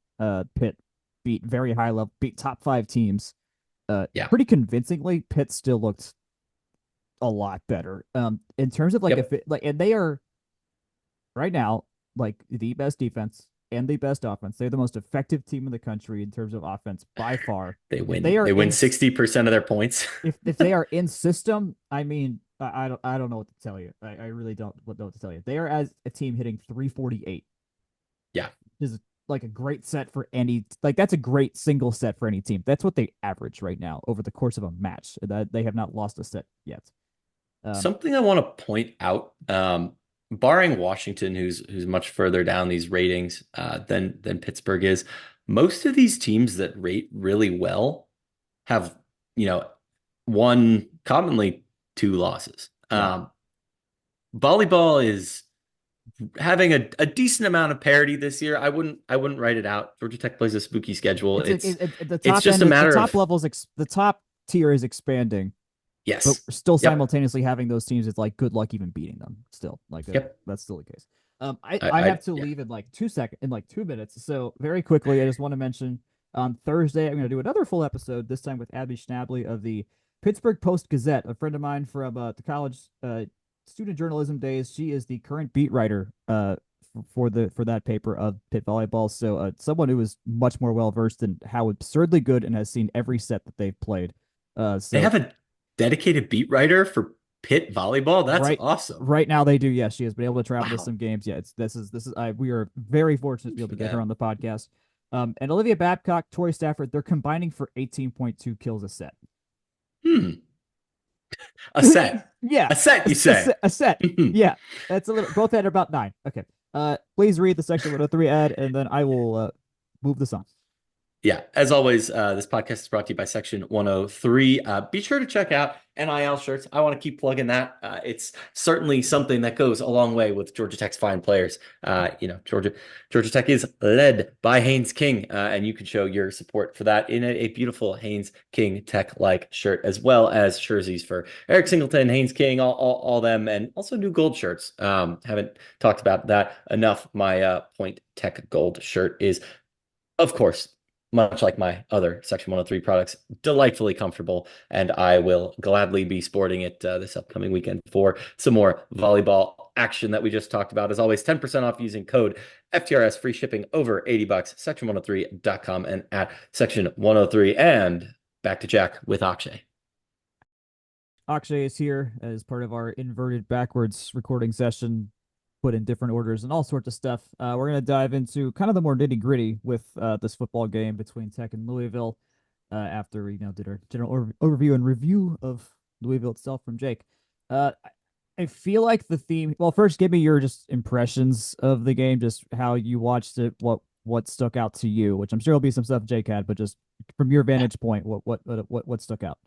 Pitt beat very high level, beat top five teams, yeah, pretty convincingly. Pitt still looked a lot better. In terms of like if yep, it like, and they are right now like the best defense and the best offense. They're the most effective team in the country in terms of offense by far. they If they win. are They win in 60% of their points. if they are in system, I mean, I don't know what to tell you. I really don't know what to tell you. They are as a team hitting 348 Yeah. is like a great set for any like that's a great single set for any team. That's what they average right now over the course of a match. That they have not lost a set yet. Um, Something I want to point out, barring Washington, who's much further down these ratings than Pittsburgh is, most of these teams that rate really well have, you know, one commonly two losses. yeah, Volleyball is having a decent amount of parity this year. I wouldn't write it out. Georgia Tech plays a spooky schedule. it's like the It's top just end, a the matter top of levels, the top tier is expanding, but yes. we're still Yep. simultaneously having those teams. It's like good luck even beating them. Still, like Yep. that's still the case. I have to Yeah. leave in like 2 seconds, in like 2 minutes. So very quickly, I just want to mention on Thursday I'm going to do another full episode. This time with Abby Schnabley of the Pittsburgh Post Gazette, a friend of mine from the college student journalism days. She is the current beat writer for that paper of Pitt volleyball. So someone who is much more well versed in how absurdly good and has seen every set that they've played. They So have a dedicated beat writer for Pitt volleyball. That's right awesome. right now they do. Yes, she has been able to travel to Wow. some games. Yeah, it's this is we are very fortunate to be able For to get her them. on the podcast. And Olivia Babcock, Tori Stafford, they're combining for 18.2 kills a set. Hmm. A set. Yeah, A set, you say. a set. Yeah, that's a little. Both had about 9. Okay. Please read the section 103 ad, and then I will move this on. Yeah, as always, this podcast is brought to you by Section 103. Be sure to check out NIL shirts. I want to keep plugging that. It's certainly something that goes a long way with Georgia Tech's fine players. Georgia Tech is led by Haynes King, and you can show your support for that in a beautiful Haynes King Tech-like shirt, as well as jerseys for Eric Singleton, Haynes King, all them, and also new gold shirts. Haven't talked about that enough. My Point Tech gold shirt is, of course, much like my other Section 103 products, delightfully comfortable, and I will gladly be sporting it this upcoming weekend for some more volleyball action that we just talked about. As always, 10% off using code FTRS, free shipping over $80, section103.com and at Section 103. And back to Jack with Akshay. Akshay is here as part of our inverted backwards recording session, put in different orders and all sorts of stuff. We're going to dive into kind of the more nitty gritty with this football game between Tech and Louisville after we did our general overview and review of Louisville itself from Jake. I feel like the theme. Well, first, give me your just impressions of the game, just how you watched it, what stuck out to you. Which I'm sure will be some stuff Jake had, but just from your vantage point, what stuck out?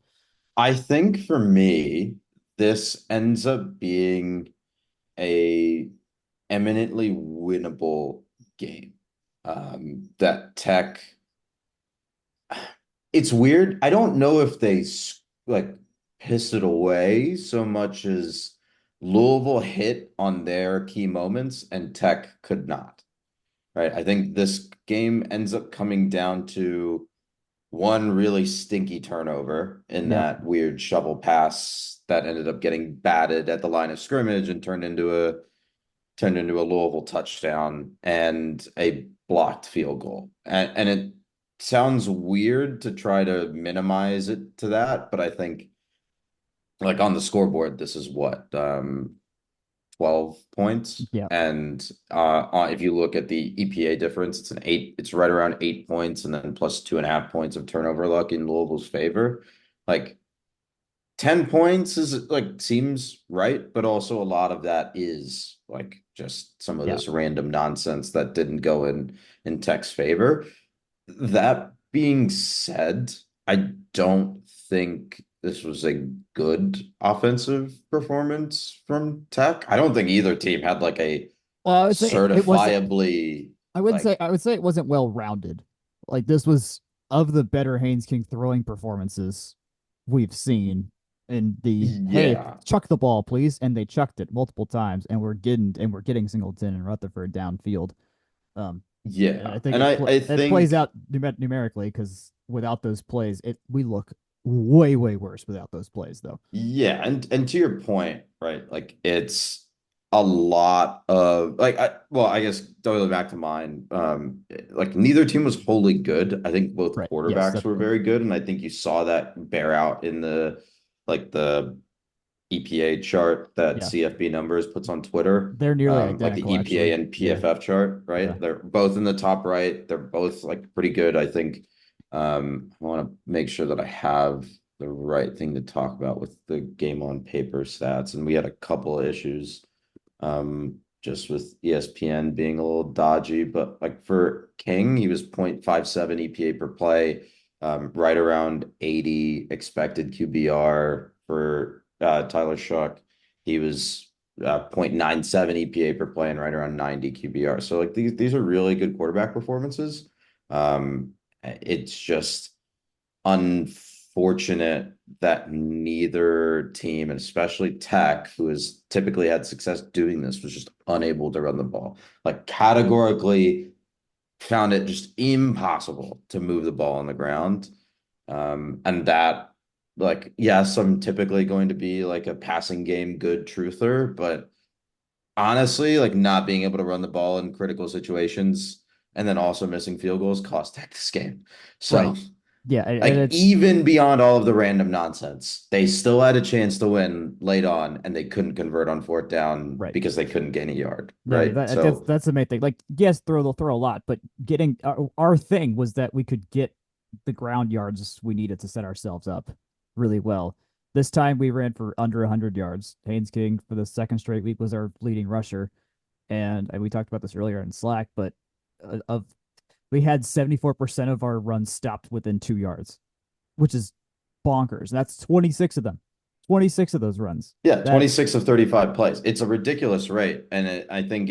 I think for me, this ends up being a eminently winnable game. That Tech, it's weird. I don't know if they like pissed it away so much as Louisville hit on their key moments and Tech could not. Right. I think this game ends up coming down to one really stinky turnover in Yep. that weird shovel pass that ended up getting batted at the line of scrimmage and turned into a Louisville touchdown, and a blocked field goal. And it sounds weird to try to minimize it to that, but I think like on the scoreboard, this is what 12 points. Yeah. And if you look at the EPA difference, it's right around 8 points, and then plus 2.5 points of turnover luck in Louisville's favor. Like 10 points is like seems right, but also a lot of that is like just some of Yeah. this random nonsense that didn't go in Tech's favor. That being said, I don't think this was a good offensive performance from Tech. I don't think either team had like a Well, I would say it wasn't. certifiably like I would say it wasn't well rounded. Like this was of the better Haynes King throwing performances we've seen. And the hey, yeah, chuck the ball, please, and they chucked it multiple times, and we're getting Singleton and Rutherford downfield. And yeah. I think And I it plays think out numerically because without those plays, we look way worse without those plays, though. yeah, and to your point, right? Like it's a lot of like I guess going back to mine, like neither team was wholly good. I think both Right? Yes, quarterbacks were definitely. very good, and I think you saw that bear out in the EPA chart that Yeah, CFB numbers puts on Twitter. they're nearly Like the identical, EPA actually. and Yeah, PFF chart, yeah. right? They're both in the top right. They're both like pretty good. I think I want to make sure that I have the right thing to talk about with the game on paper stats. And we had a couple of issues just with ESPN being a little dodgy. But like for King, he was 0.57 EPA per play, right around 80 expected QBR. For Tyler Shuck, he was 0.97 EPA per play and right around 90 QBR. So like these are really good quarterback performances. It's just unfortunate that neither team, and especially Tech, who has typically had success doing this, was just unable to run the ball. Like categorically found it just impossible to move the ball on the ground. And that, like, yes, I'm typically going to be like a passing game good truther, but honestly, like not being able to run the ball in critical situations and then also missing field goals cost Tech this game. Right. So Yeah, and like it's even beyond all of the random nonsense, they still had a chance to win late on, and they couldn't convert on fourth down right. because they couldn't gain a yard. No, Right. So that's the main thing. Like, yes, they'll throw a lot, but getting our thing was that we could get the ground yards we needed to set ourselves up really well. This time we ran for under 100 yards. Haynes King for the second straight week was our leading rusher, and we talked about this earlier in Slack, but of we had 74% of our runs stopped within 2 yards, which is bonkers. That's 26 of them. 26 of those runs. yeah, That's 26 of 35 plays. It's a ridiculous rate. And I think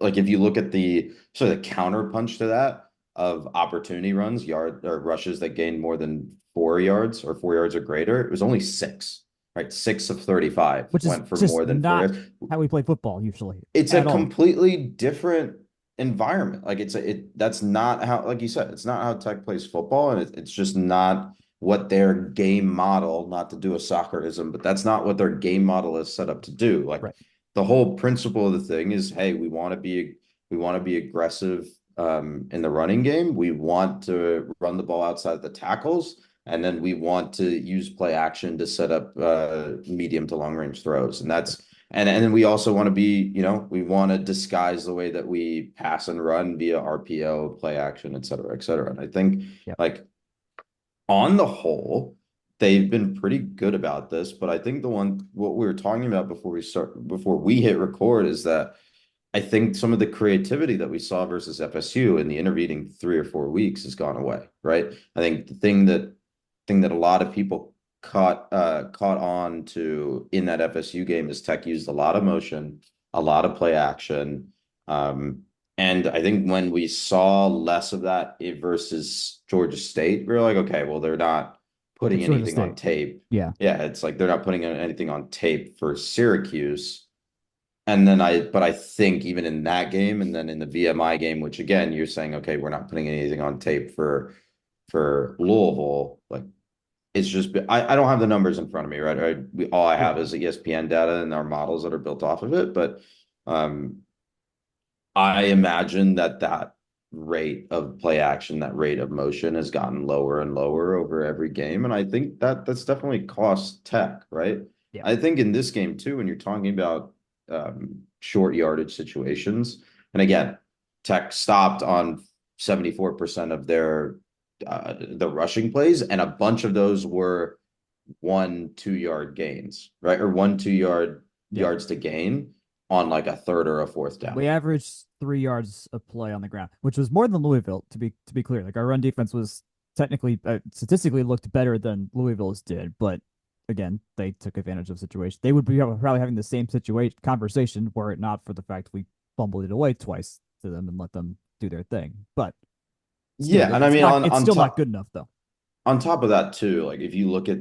like if you look at the sort of the counter punch to that of opportunity runs, yard or rushes that gained more than 4 yards or 4 yards or greater, it was only six, right? 6 of 35 which is went for just more than four not yards. how we play football usually It's a at all. completely different environment. Like that's not how, like you said, it's not how Tech plays football, and it's just not what their game model, not to do a soccerism, but that's not what their game model is set up to do. Like Right. the whole principle of the thing is, hey, we want to be aggressive in the running game. We want to run the ball outside the tackles. And then we want to use play action to set up medium to long range throws. And then we also want to be, we want to disguise the way that we pass and run via RPO, play action, et cetera, et cetera. And I think Yep. like on the whole, they've been pretty good about this. But I think what we were talking about before we hit record is that I think some of the creativity that we saw versus FSU in the intervening 3 or 4 weeks has gone away, right? I think the thing that a lot of people caught on to in that FSU game is Tech used a lot of motion, a lot of play action. And I think when we saw less of that versus Georgia State, we were like, okay, well, they're not putting It's Georgia anything on State. tape. Yeah. Yeah, it's like they're not putting anything on tape for Syracuse. But I think even in that game and then in the VMI game, which again, you're saying, okay, we're not putting anything on tape for Louisville. Like it's just, I don't have the numbers in front of me, right? All I have Yeah. is ESPN data and our models that are built off of it. But I imagine that rate of play action, that rate of motion has gotten lower and lower over every game. And I think that's definitely cost Tech, right? Yeah. I think in this game too, when you're talking about short yardage situations, and again, Tech stopped on 74% of their the rushing plays, and a bunch of those were 1-2 yard gains, right? Or 1-2 yards to gain on like a third or a fourth down. We averaged 3 yards of play on the ground, which was more than Louisville, to be clear. Like our run defense was technically statistically looked better than Louisville's did, but again, they took advantage of the situation. They would be probably having the same situation conversation were it not for the fact we fumbled it away twice to them and let them do their thing. But still, Yeah, and I mean it's still not good enough though. On top of that too, like if you look at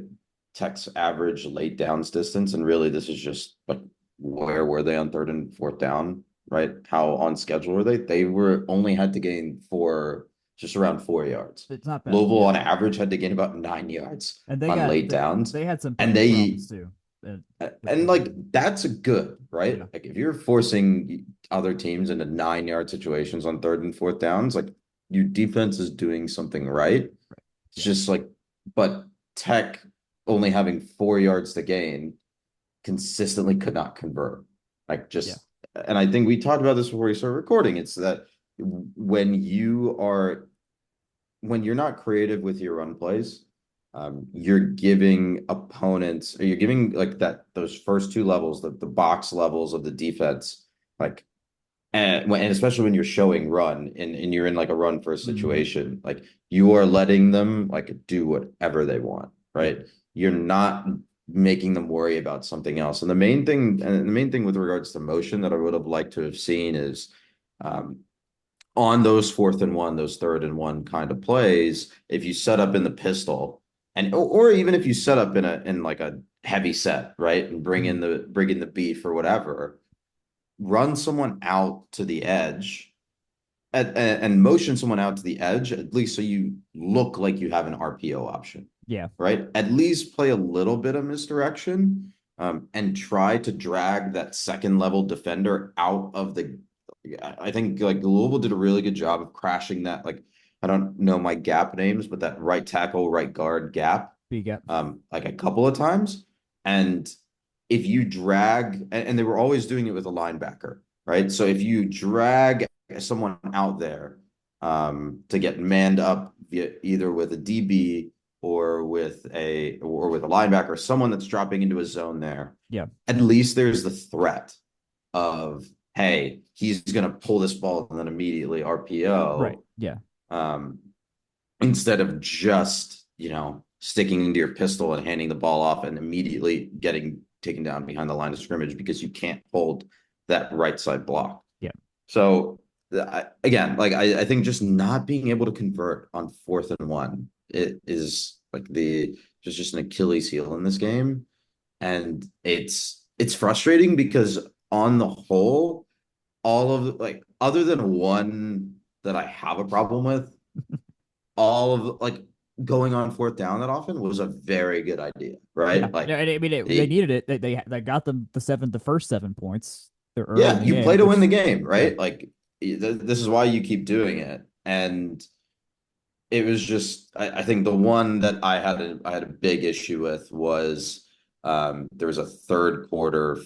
Tech's average late downs distance, and really this is just like where were they on third and fourth down, right? How on schedule were they? They were only had to gain just around 4 yards. It's not bad. Louisville on average had to gain about 9 yards and on late downs. They had some and problems too. And like that's a good, right? Yeah. Like if you're forcing other teams into 9 yard situations on third and fourth downs, like your defense is doing something right. It's just like, but Tech only having 4 yards to gain consistently could not convert. Like and I think we talked about this before we started recording. It's that when you're not creative with your run plays, you're giving opponents, or you're giving like those first two levels, the box levels of the defense, like, and especially when you're showing run and you're in like a run first situation, like you are letting them like do whatever they want, right? You're not making them worry about something else. And the main thing with regards to motion that I would have liked to have seen is on those 4th and 1, those 3rd and 1 kind of plays, if you set up in the pistol, and or even if you set up in like a heavy set, right, and bring in the beef or whatever, run someone out to the edge and motion someone out to the edge, at least so you look like you have an RPO option. Yeah. Right. At least play a little bit of misdirection and try to drag that second level defender out of the. I think like Louisville did a really good job of crashing that. Like, I don't know my gap names, but that right tackle, right guard gap, like a couple of times. And if you drag, and they were always doing it with a linebacker, right? So if you drag someone out there to get manned up either with a DB or with a linebacker, someone that's dropping into a zone there. Yeah. At least there's the threat of, hey, he's going to pull this ball and then immediately RPO. Right. Yeah. Instead of just, sticking into your pistol and handing the ball off and immediately getting taken down behind the line of scrimmage because you can't hold that right side block. Yeah. So again, like I think just not being able to convert on 4th and 1, it is like just an Achilles heel in this game. And it's frustrating because on the whole, all of like, other than one that I have a problem with, all of like going on 4th down that often was a very good idea, right? Yeah. Like, I mean, they needed it. They got them the first 7 points. You play to win the game, right? Yeah. Like this is why you keep doing it. And it was just, I think the one that I had a big issue with was there was a 3rd quarter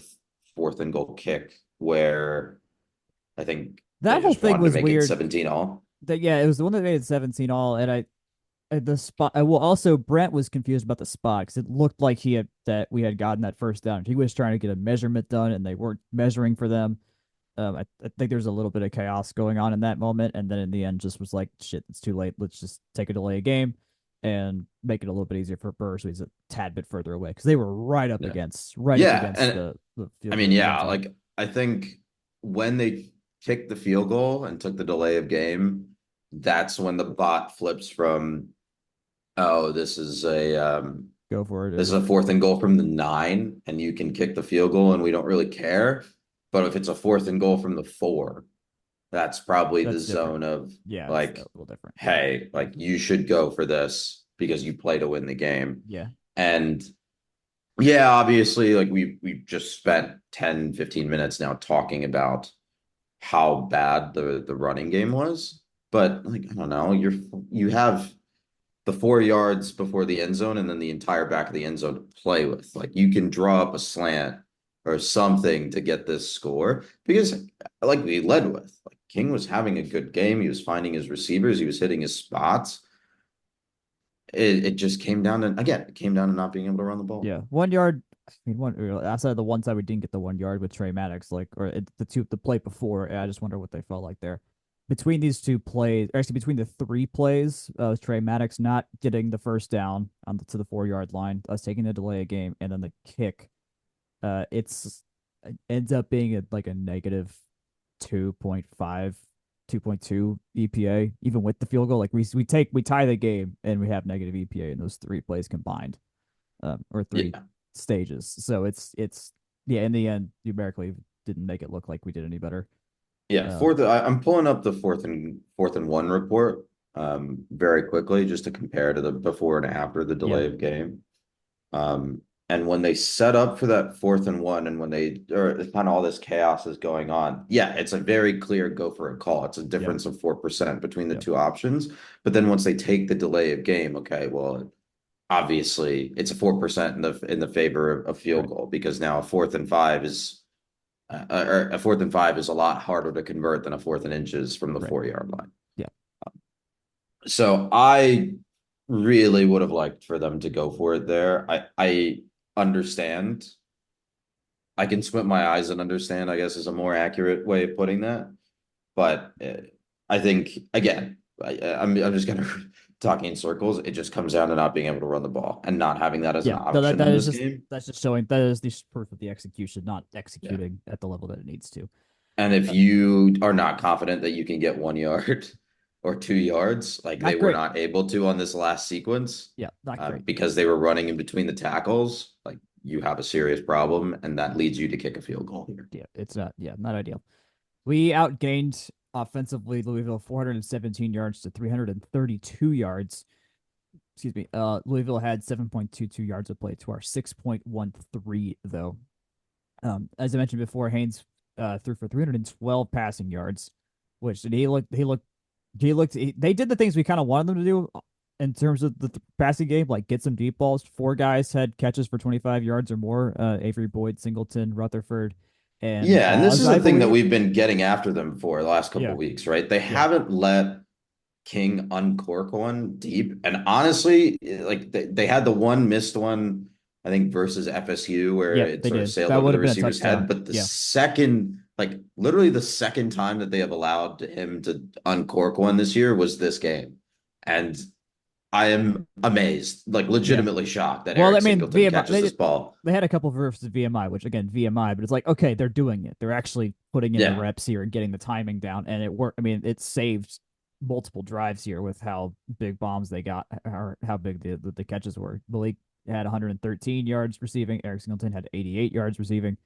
4th and goal kick where I think that whole thing was weird. 17 all. It was the one that made it 17 all, and the spot. Well, also Brent was confused about the spot because it looked like we had gotten that first down. He was trying to get a measurement done, and they weren't measuring for them. I think there's a little bit of chaos going on in that moment, and then in the end, just was like, shit, it's too late. Let's just take a delay game and make it a little bit easier for Burr, so he's a tad bit further away because they were right up against the field. I mean, like I think when they kicked the field goal and took the delay of game, that's when the bot flips from, oh, this is a go for it. This is a 4th and goal from the 9, and you can kick the field goal, and we don't really care. But if it's a 4th and goal from the 4, that's probably the zone of like, a little different. Hey, like you should go for this because you play to win the game. Yeah. And yeah, obviously, like we just spent 10-15 minutes now talking about how bad the running game was. but like I don't know, you have the 4 yards before the end zone and then the entire back of the end zone to play with. Like you can draw up a slant or something to get this score because like we led with, like King was having a good game. He was finding his receivers, he was hitting his spots. It just came down to again, it came down to not being able to run the ball. Yeah, 1 yard. I mean, outside of the one side we didn't get the 1 yard with Trey Maddox, like or the play before. I just wonder what they felt like there. Between these two plays, or actually between the three plays, Trey Maddox not getting the first down to the 4 yard line, us taking the delay of game, and then the kick, it ends up being like a negative 2.5, 2.2 EPA, even with the field goal. Like we tie the game and we have negative EPA in those three plays combined, or three Yeah. stages. So it's yeah. In the end, numerically didn't make it look like we did any better. Yeah, I'm pulling up the fourth and 1 report very quickly just to compare to the before and after the Yeah, delay of game. And when they set up for that 4th and 1 and when they or kind of all this chaos is going on, yeah, it's a very clear go for a call. It's a yep, difference of 4% between the yep, two options. But then once they take the delay of game, okay, well, obviously it's a 4% in the favor of field right, goal because now a 4th and 5 is or a 4th and 5 is a lot harder to convert than a 4th and inches from the right, 4 yard line. yeah, So I really would have liked for them to go for it there. I understand. I can squint my eyes and understand, I guess, is a more accurate way of putting that. But I think again, I'm just gonna talking in circles. It just comes down to not being able to run the ball and not having that as an yeah. No, option in this game. that's just showing that is the proof of the execution, not Yeah. executing at the level that it needs to. And if Uh, you are not confident that you can get 1 yard or 2 yards, like they Not were great. not able to on this last sequence, Yeah, not great. because they were running in between the tackles, like you have a serious problem, and that leads you to kick a field goal here. Yeah, it's not. Yeah, not ideal. We outgained offensively Louisville 417 yards to 332 yards. Excuse me. Louisville had 7.22 yards of play to our 6.13 though. As I mentioned before, Haynes threw for 312 passing yards, which they did the things we kind of wanted them to do in terms of the passing game, like get some deep balls. Four guys had catches for 25 yards or more. Avery Boyd, Singleton, Rutherford, and Yeah, and this Hawes, is I the thing that believe. we've been getting after them for the last couple Yeah, of weeks, right? They yeah, haven't let King uncork one deep. And honestly, like they had the one missed one, I think, versus FSU, where yep, it they sort of did. sailed That over would the have been a receiver's head. touchdown. But the Yeah, second, like literally the second time that they have allowed him to uncork one this year was this game. And I am amazed, like yeah. legitimately shocked that Well, I Eric mean, Singleton VMI catches this ball. they had a couple versus VMI, which again VMI, but it's like okay, they're doing it. They're actually putting in the Yeah. reps here and getting the timing down, and it worked. I mean, it saved multiple drives here with how big bombs they got or how big the catches were. Malik had 113 yards receiving. Eric Singleton had 88 yards receiving.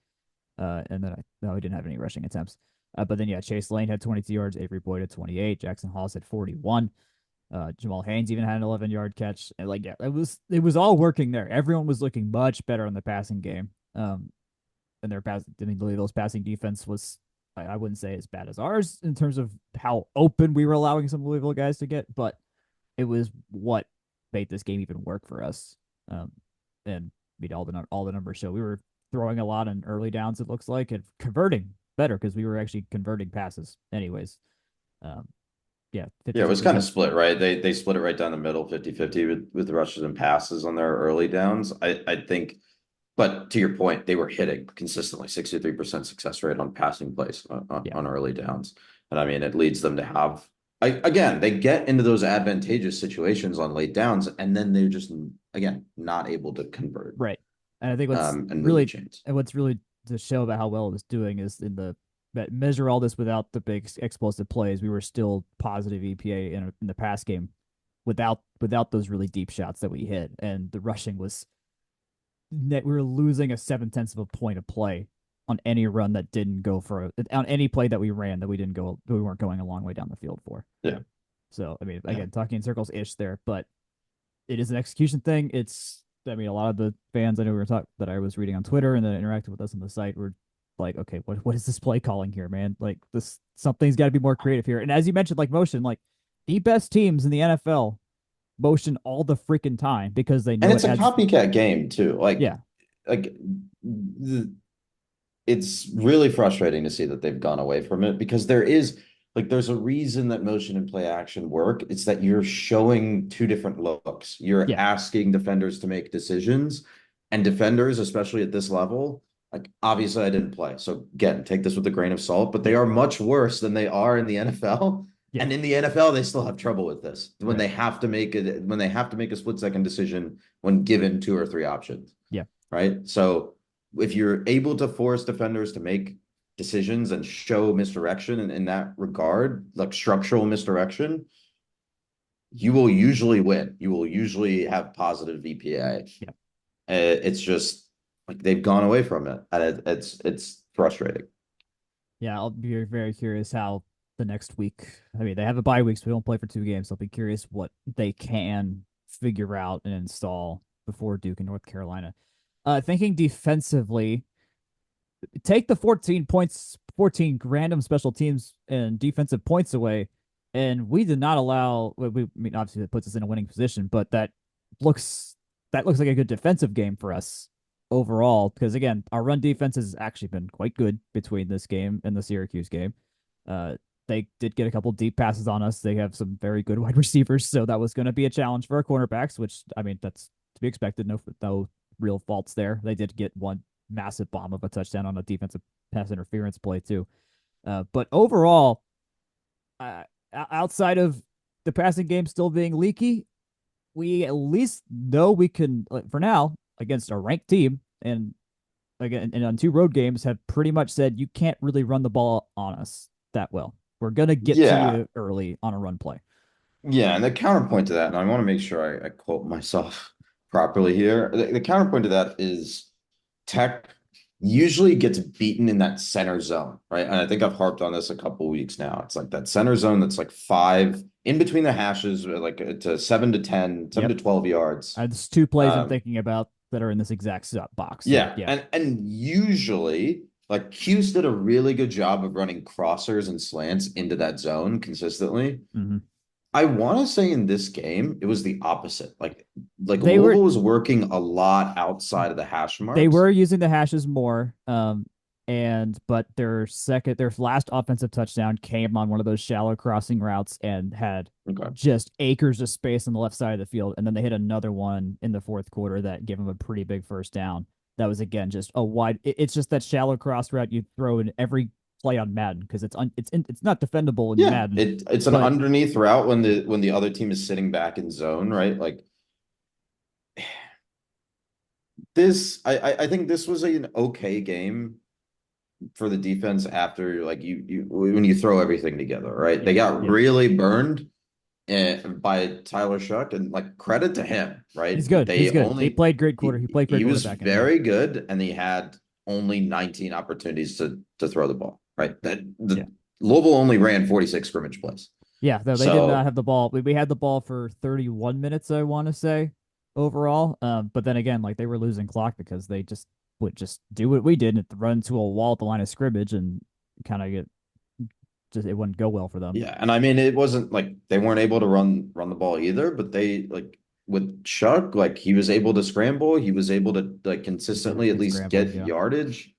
And then no, he didn't have any rushing attempts. But then yeah, Chase Lane had 22 yards. Avery Boyd had 28. Jackson Hawes had 41. Jamal Haynes even had an 11-yard catch. And like, yeah, it was all working there. Everyone was looking much better in the passing game. And their pass, I mean, Louisville's passing defense was, I wouldn't say as bad as ours in terms of how open we were allowing some Louisville guys to get, but it was what made this game even work for us. And I mean, all the numbers show we were throwing a lot in early downs. It looks like and converting better because we were actually converting passes, anyways. Um, yeah, Yeah, it was kind of 52%. split, right? They split it right down the middle, 50-50 with the rushes and passes on their early downs. I think, but to your point, they were hitting consistently 63% success rate on passing plays Yeah, on early downs. And I mean, it leads them to have again, they get into those advantageous situations on late downs, and then they're just again not able to convert right. And I think and move the chains. what's really to show about how well it was doing is in the that measure all this without the big explosive plays, we were still positive EPA in the pass game without those really deep shots that we hit, and the rushing was net. We were losing a 7/10 of a point of play on any run that didn't go on any play that we ran that we weren't going a long way down the field for. Yeah. So I mean, Yeah. again, talking in circles ish there, but it is an execution thing. I mean, a lot of the fans I know we were talking that I was reading on Twitter and that interacted with us on the site were like, okay, what is this play calling here, man? Like this something's got to be more creative here. And as you mentioned, like motion, like The best teams in the NFL motion all the freaking time because they And know it it's a adds. copycat game too. Yeah, Like it's really frustrating to see that they've gone away from it because there's a reason that motion and play action work. It's that you're showing two different looks. You're yeah, asking defenders to make decisions, and defenders, especially at this level, like obviously I didn't play. So again, take this with a grain of salt, but they are much worse than they are in the NFL. yeah, And in the NFL, they still have trouble with this when right. they have to make it when they have to make a split second decision when given two or three options. Yeah. Right. So if you're able to force defenders to make decisions and show misdirection in that regard, like structural misdirection, you will usually win. You will usually have positive VPA. Yeah. It's just like they've gone away from it, and it's frustrating. Yeah, I'll be very, very curious how the next week. I mean, they have a bye week, so we don't play for 2 games. I'll be curious what they can figure out and install before Duke and North Carolina. Thinking defensively, take the 14 points, 14 random special teams and defensive points away, and we did not allow. I mean, obviously that puts us in a winning position, but looks looks like a good defensive game for us overall. Because again, our run defense has actually been quite good between this game and the Syracuse game. They did get a couple deep passes on us. They have some very good wide receivers, so that was going to be a challenge for our cornerbacks. Which I mean, that's to be expected. No real faults there. They did get one massive bomb of a touchdown on a defensive pass interference play too. But overall, outside of the passing game still being leaky, we at least know we can, for now, against a ranked team, and again, and on 2 road games, have pretty much said you can't really run the ball on us that well. We're gonna get to Yeah, you early on a run play. yeah, and the counterpoint to that, and I want to make sure I quote myself properly here. The counterpoint to that is Tech usually gets beaten in that center zone, right? And I think I've harped on this a couple weeks now. It's like that center zone that's like 5 in between the hashes, like to 7 to 10, 7 Yep. to 12 yards. There's 2 plays I'm Um, thinking about that are in this exact box. So yeah, yeah. and usually like Hughes did a really good job of running crossers and slants into that zone consistently. Mm-hmm. I want to say in this game it was the opposite. Like They were Louisville was working a lot outside of the hash they marks. were using the hashes more. But their last offensive touchdown came on one of those shallow crossing routes and had Okay. just acres of space on the left side of the field. And then they hit another one in the fourth quarter that gave them a pretty big first down. That was again just a wide. It's just that shallow cross route you throw in every play on Madden because it's not defendable in Yeah, Madden. it's an But underneath route when the other team is sitting back in zone, right? Like this, I think this was an okay game for the defense after like you when you throw everything together, right? yeah, They got yeah, really burned by Tyler Shuck, and like credit to him, right? he's good. He's They good. He only played great quarter. He played great he was quarterback in the game. very good, and he had only 19 opportunities to throw the ball, right? That Yeah. the Louisville only ran 46 scrimmage plays. Yeah, though they did not So have the ball. We had the ball for 31 minutes, I want to say, overall. But then again, like they were losing clock because they just would just do what we did and run to a wall at the line of scrimmage and kind of it wouldn't go well for them. yeah, and I mean it wasn't like they weren't able to run the ball either, but they like with Chuck, like he was able to scramble, he was able to like consistently at Good least scramble, get yeah. yardage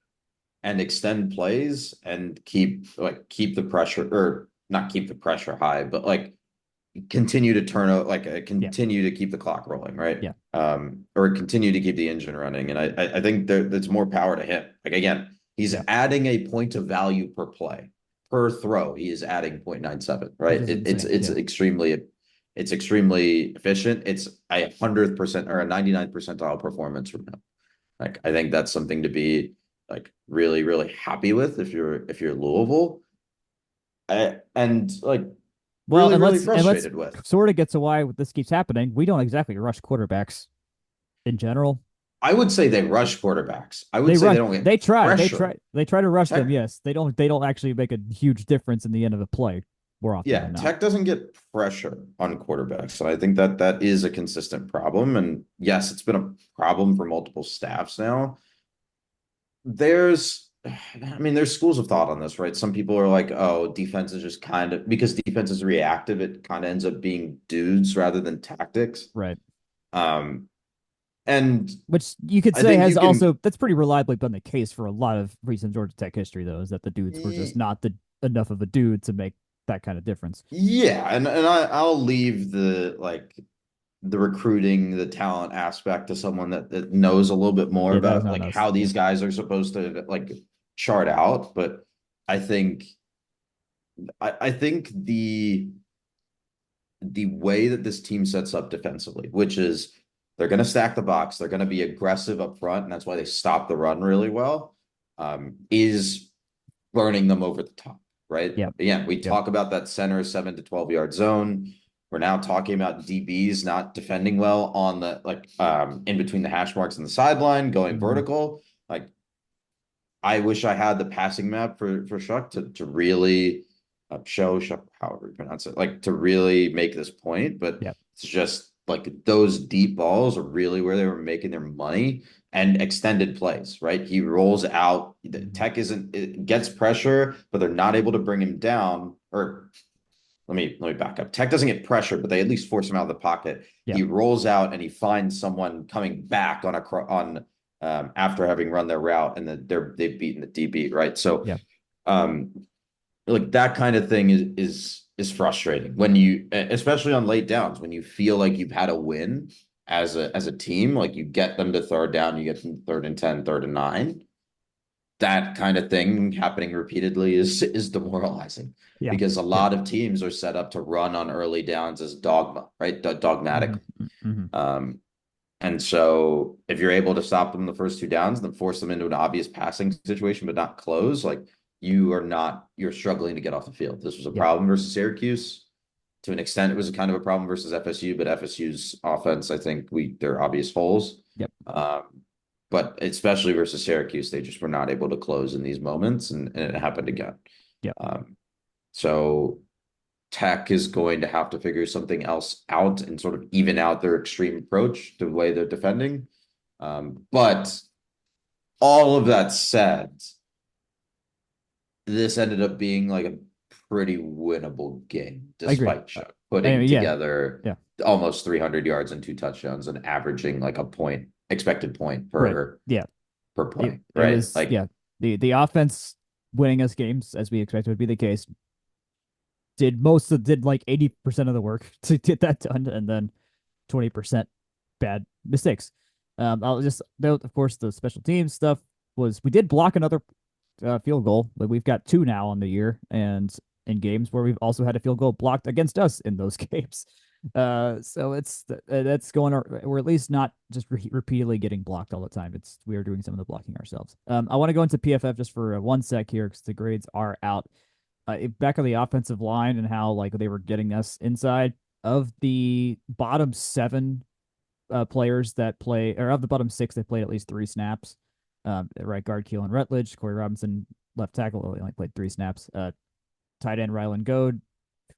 and extend plays and keep the pressure or not keep the pressure high, but like continue to Yeah, continue to keep the clock rolling, right? yeah, Or continue to keep the engine running. And I think there's more power to him. Like again, he's yeah. adding a point of value per play. Per throw, he is adding 0.97, Which right? is insane. Yeah, It's extremely efficient. It's 100% or a 99 percentile performance from him. Like I think that's something to be like really, really happy with if you're Louisville. And like well, really, really and let's frustrated with. sort of get to why this keeps happening. We don't exactly rush quarterbacks in general. I would say they rush quarterbacks. I would They say they rush. don't get They try. pressure. They try to rush them. Tech, Yes, they don't. They don't actually make a huge difference in the end of the play more often yeah, than not. Tech doesn't get pressure on quarterbacks. So I think that is a consistent problem. And yes, it's been a problem for multiple staffs now. There's I mean, there's schools of thought on this, right? Some people are like, oh, defense is just kind of because defense is reactive, it kind of ends up being dudes rather than tactics. Right. Um, and Which you could I say think has you can, also that's pretty reliably been the case for a lot of recent Georgia Tech history, though, is that the dudes were just not the enough of a dude to make that kind of difference. yeah, and I'll leave the recruiting, the talent aspect to someone that knows a little bit more Yeah, that is about not like us. how Yeah. these guys are supposed to like chart out. But I think I think the way that this team sets up defensively, which is they're going to stack the box, they're going to be aggressive up front, and that's why they stop the run really well, is burning them over the top, right? Yep. Again, we Yep. talk about that center 7 to 12 yard zone. We're now talking about DBs not defending well on the in between the hash marks and the sideline, going Mhm. vertical. Like I wish I had the passing map for Shuck to really Shuck, however you pronounce it, like to really make this point. But Yep. it's just like those deep balls are really where they were making their money and extended plays, right? He rolls out. The Mhm. Tech isn't it gets pressure, but they're not able to bring him down. Or let me back up. Tech doesn't get pressure, but they at least force him out of the pocket. He Yep. rolls out and he finds someone coming back on after having run their route, and then they've beaten the DB, right? So Yep. um, like that kind of thing is frustrating when you, especially on late downs, when you feel like you've had a win as a team, like you get them to third down, you get them to 3rd and 10, 3rd and 9. That kind of thing happening repeatedly is demoralizing Yeah. because a Yeah. lot of teams are set up to run on early downs as dogma, right? Dogmatic. Hmm. Hmm. Um, and so if you're able to stop them the first 2 downs, then force them into an obvious passing situation, but not close, like you're struggling to get off the field. This was a Yep. problem versus Syracuse. To an extent, it was a kind of a problem versus FSU, but FSU's offense, I think there are obvious holes. Yep. But especially versus Syracuse, they just were not able to close in these moments, and it happened again. Yep. Um, so Tech is going to have to figure something else out and sort of even out their extreme approach to the way they're defending. But all of that said, this ended up being like a pretty winnable game, I agree. despite Chuck I putting mean, yeah. together Yeah. almost 300 yards and 2 touchdowns and averaging like a point, expected point Right. per Yeah. per It play, it right? was, Like yeah. The offense winning us games as we expected would be the case. Did like 80% of the work to get that done, and then 20% bad mistakes. I'll just note, of course, the special teams stuff was we did block another field goal, but we've got two now on the year, and in games where we've also had a field goal blocked against us in those games. So that's going. We're at least not just repeatedly getting blocked all the time. It's we are doing some of the blocking ourselves. I want to go into PFF just for 1 sec here because the grades are out. Back on the offensive line and how like they were getting us inside of the bottom seven players that play, or of the bottom six that played at least 3 snaps. Right guard Keelan Rutledge, Corey Robinson, left tackle, only played 3 snaps. Tight end Rylan Goad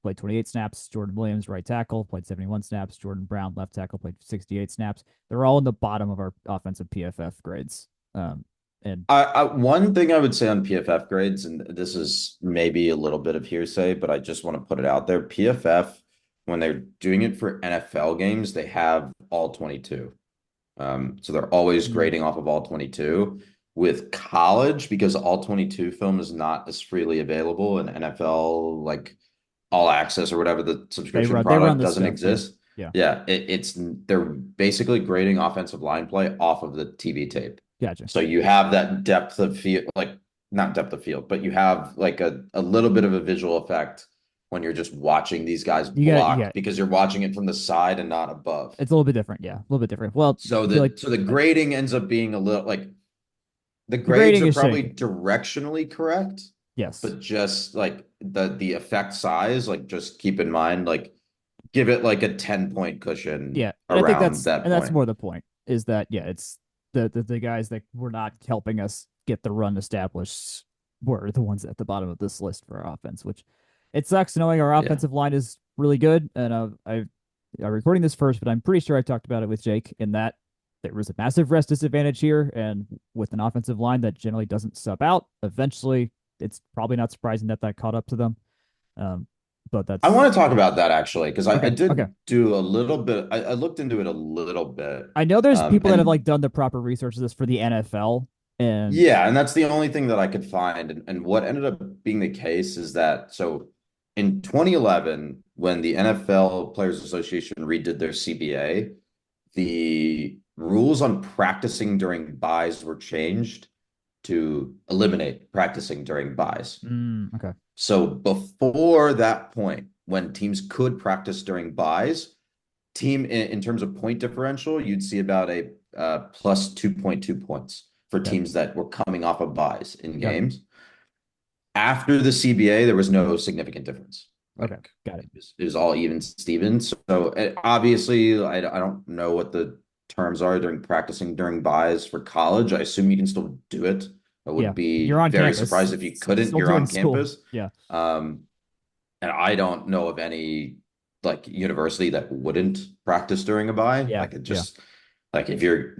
played 28 snaps. Jordan Williams, right tackle, played 71 snaps. Jordan Brown, left tackle, played 68 snaps. They're all in the bottom of our offensive PFF grades. And one thing I would say on PFF grades, and this is maybe a little bit of hearsay, but I just want to put it out there. PFF, when they're doing it for NFL games, they have all 22. So they're always grading off of all 22. With college, because all 22 film is not as freely available, and NFL, like all access or whatever the subscription they run product this doesn't stuff. Yeah. exist. Yeah. Yeah, it's they're basically grading offensive line play off of the TV tape. Gotcha. So you have that depth of field, like not depth of field, but you have like a little bit of a visual effect when you're just watching these guys You block got because you're watching it from the side and not above. it's a little bit different. Yeah. A little bit different. Well, So I feel like the grading ends up being a little like the the grades grading are is probably shaky. directionally correct, Yes. but just like the effect size, like just keep in mind, like give it like a 10-point cushion Yeah. And I think around that that's point. more the point is that, yeah, it's the guys that were not helping us get the run established were the ones at the bottom of this list for our offense, which it sucks knowing our Yeah. offensive line is really good. And I'm recording this first, but I'm pretty sure I talked about it with Jake in that there was a massive rest disadvantage here, and with an offensive line that generally doesn't sub out, eventually it's probably not surprising that that caught up to them. But I want that's to talk about that actually, because I okay. Okay. did do a little bit. I looked into it a little bit. I know there's people that have And like done the proper research of this for the NFL, and yeah, and that's the only thing that I could find. And what ended up being the case is that so in 2011, when the NFL Players Association redid their CBA, the rules on practicing during buys were changed to eliminate practicing during buys. okay. So before that point, when teams could practice during buys, in terms of point differential, you'd see about a plus 2.2 points for Got it. teams that were coming off of buys in Got it. games. After the CBA, there was no significant difference. Okay. Got it. It was all even Stevens. So obviously, I don't know what the terms are during practicing during buys for college. I assume you can still do it. I Yeah. would be You're on very campus. surprised if you couldn't. Still You're doing on school. campus. Yeah. And I don't know of any like university that wouldn't practice during a buy. Yeah. Like it just like if you're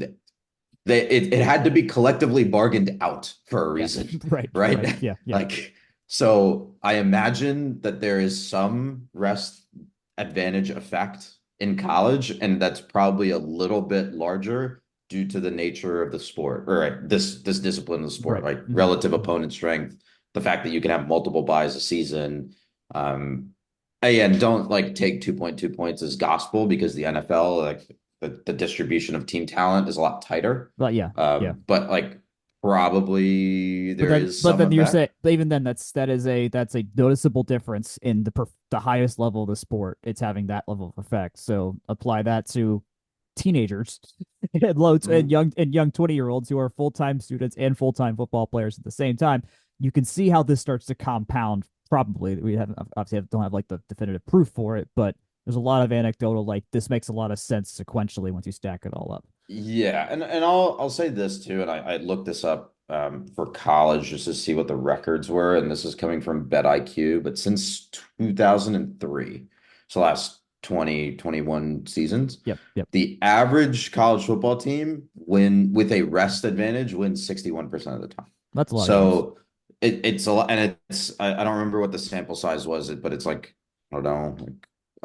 it had to be collectively bargained out for a reason. Right. Right. Right. Yeah. Yeah. Like so I imagine that there is some rest advantage effect in college, and that's probably a little bit larger due to the nature of the sport, or right, this discipline of the sport, Right. like relative opponent strength, the fact that you can have multiple buys a season. Again, don't like take 2.2 points as gospel, because the NFL, like the distribution of team talent is a lot tighter. But yeah. Yeah. But like probably But there then, is but some then you're effect. saying, but even then, that's a noticeable difference in the highest level of the sport. It's having that level of effect. So apply that to teenagers and loads and young 20-year-olds who are full-time students and full-time football players at the same time. You can see how this starts to compound. Probably we haven't obviously don't have like the definitive proof for it, but there's a lot of anecdotal like this makes a lot of sense sequentially once you stack it all up. Yeah, and I'll say this too, and I looked this up for college just to see what the records were, and this is coming from BetIQ, but since 2003, so last 2021 seasons, Yep. the average college football team win with a rest advantage wins 61% of the time. That's a lot of games. So it's a lot, and I don't remember what the sample size was, but it's like I don't know,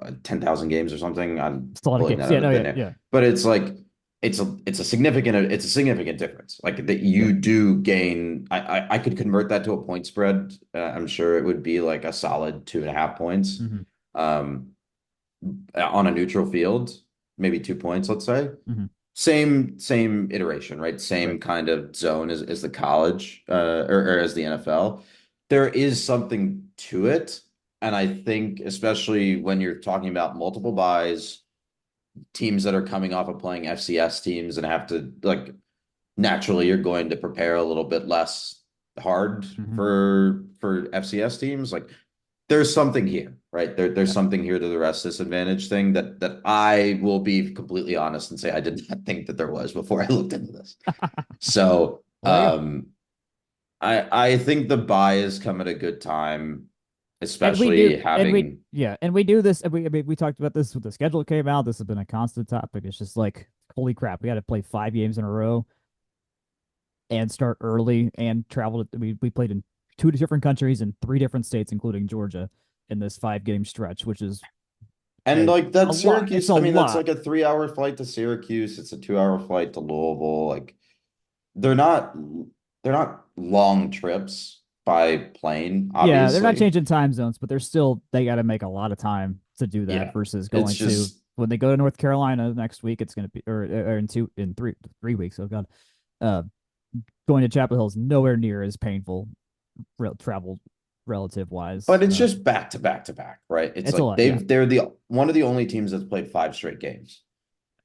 like 10,000 games or something. I'm It's a lot of pulling games. that Yeah. out No. of thin Yeah. air. Yeah. But it's like it's a significant difference. Like that you do gain. I could convert that to a point spread. I'm sure it would be like a solid 2.5 points. Mm-hmm. On a neutral field, maybe 2 points, let's say. Mm-hmm. Same iteration, right? Same kind of zone as the college or as the NFL. There is something to it. And I think especially when you're talking about multiple buys, teams that are coming off of playing FCS teams and have to like naturally you're going to prepare a little bit less hard for FCS teams. Like there's something here, right? There's something here to the rest disadvantage thing that I will be completely honest and say I did not think that there was before I looked into this. So I think the buys come at a good time, especially having and we do this. We talked about this when the schedule came out. This has been a constant topic. It's just like holy crap, we got to play 5 games in a row and start early and travel. We played in 2 different countries and 3 different states, including Georgia, in this 5-game stretch, which is like that's Syracuse. I mean, that's lot. like a 3-hour flight to Syracuse. It's a 2-hour flight to Louisville. Like they're not long trips by plane, obviously. Yeah, they're not changing time zones, but they got to make a lot of time to do that versus going to when they go to North Carolina next week. It's going to be or in 3 weeks. Oh God, going to Chapel Hill is nowhere near as painful travel relative wise. But it's just back to back to back, right? It's like a lot, they're one of the only teams that's played 5 straight games,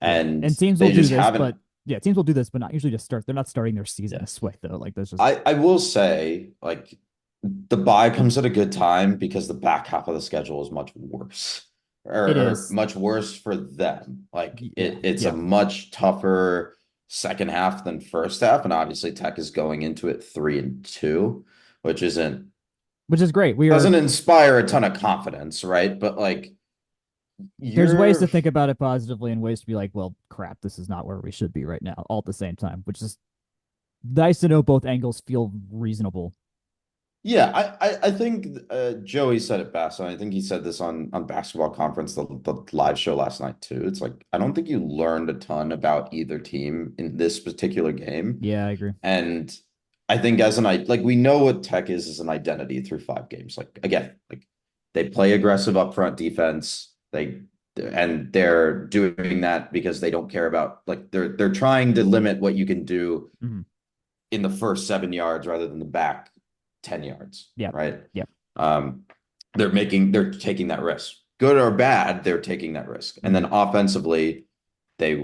and teams will do this, but teams will do this, but not usually just start. They're not starting their season this way though. Like there's just I will say like the bye comes at a good time because the back half of the schedule is much worse. Or much worse for them. Like it's a much tougher second half than first half, and obviously Tech is going into it 3-2, which is great. Doesn't inspire a ton of confidence, right? But like There's ways to You're think about it positively and ways to be like, well, crap, this is not where we should be right now, all at the same time, which is nice to know both angles feel reasonable. Yeah, I think Joey said it best, and I think he said this on Basketball Conference, the live show last night too. It's like I don't think you learned a ton about either team in this particular game, Yeah, I agree. and I think as an I like we know what Tech is as an identity through 5 games. Like again, like they play aggressive upfront defense. They're doing that because they don't care about like they're trying to limit what you can do Mm-hmm. in the first 7 yards rather than the back 10 yards, Yeah. right? Yeah. Um, they're taking that risk. Good or bad, they're taking that risk. And then offensively, they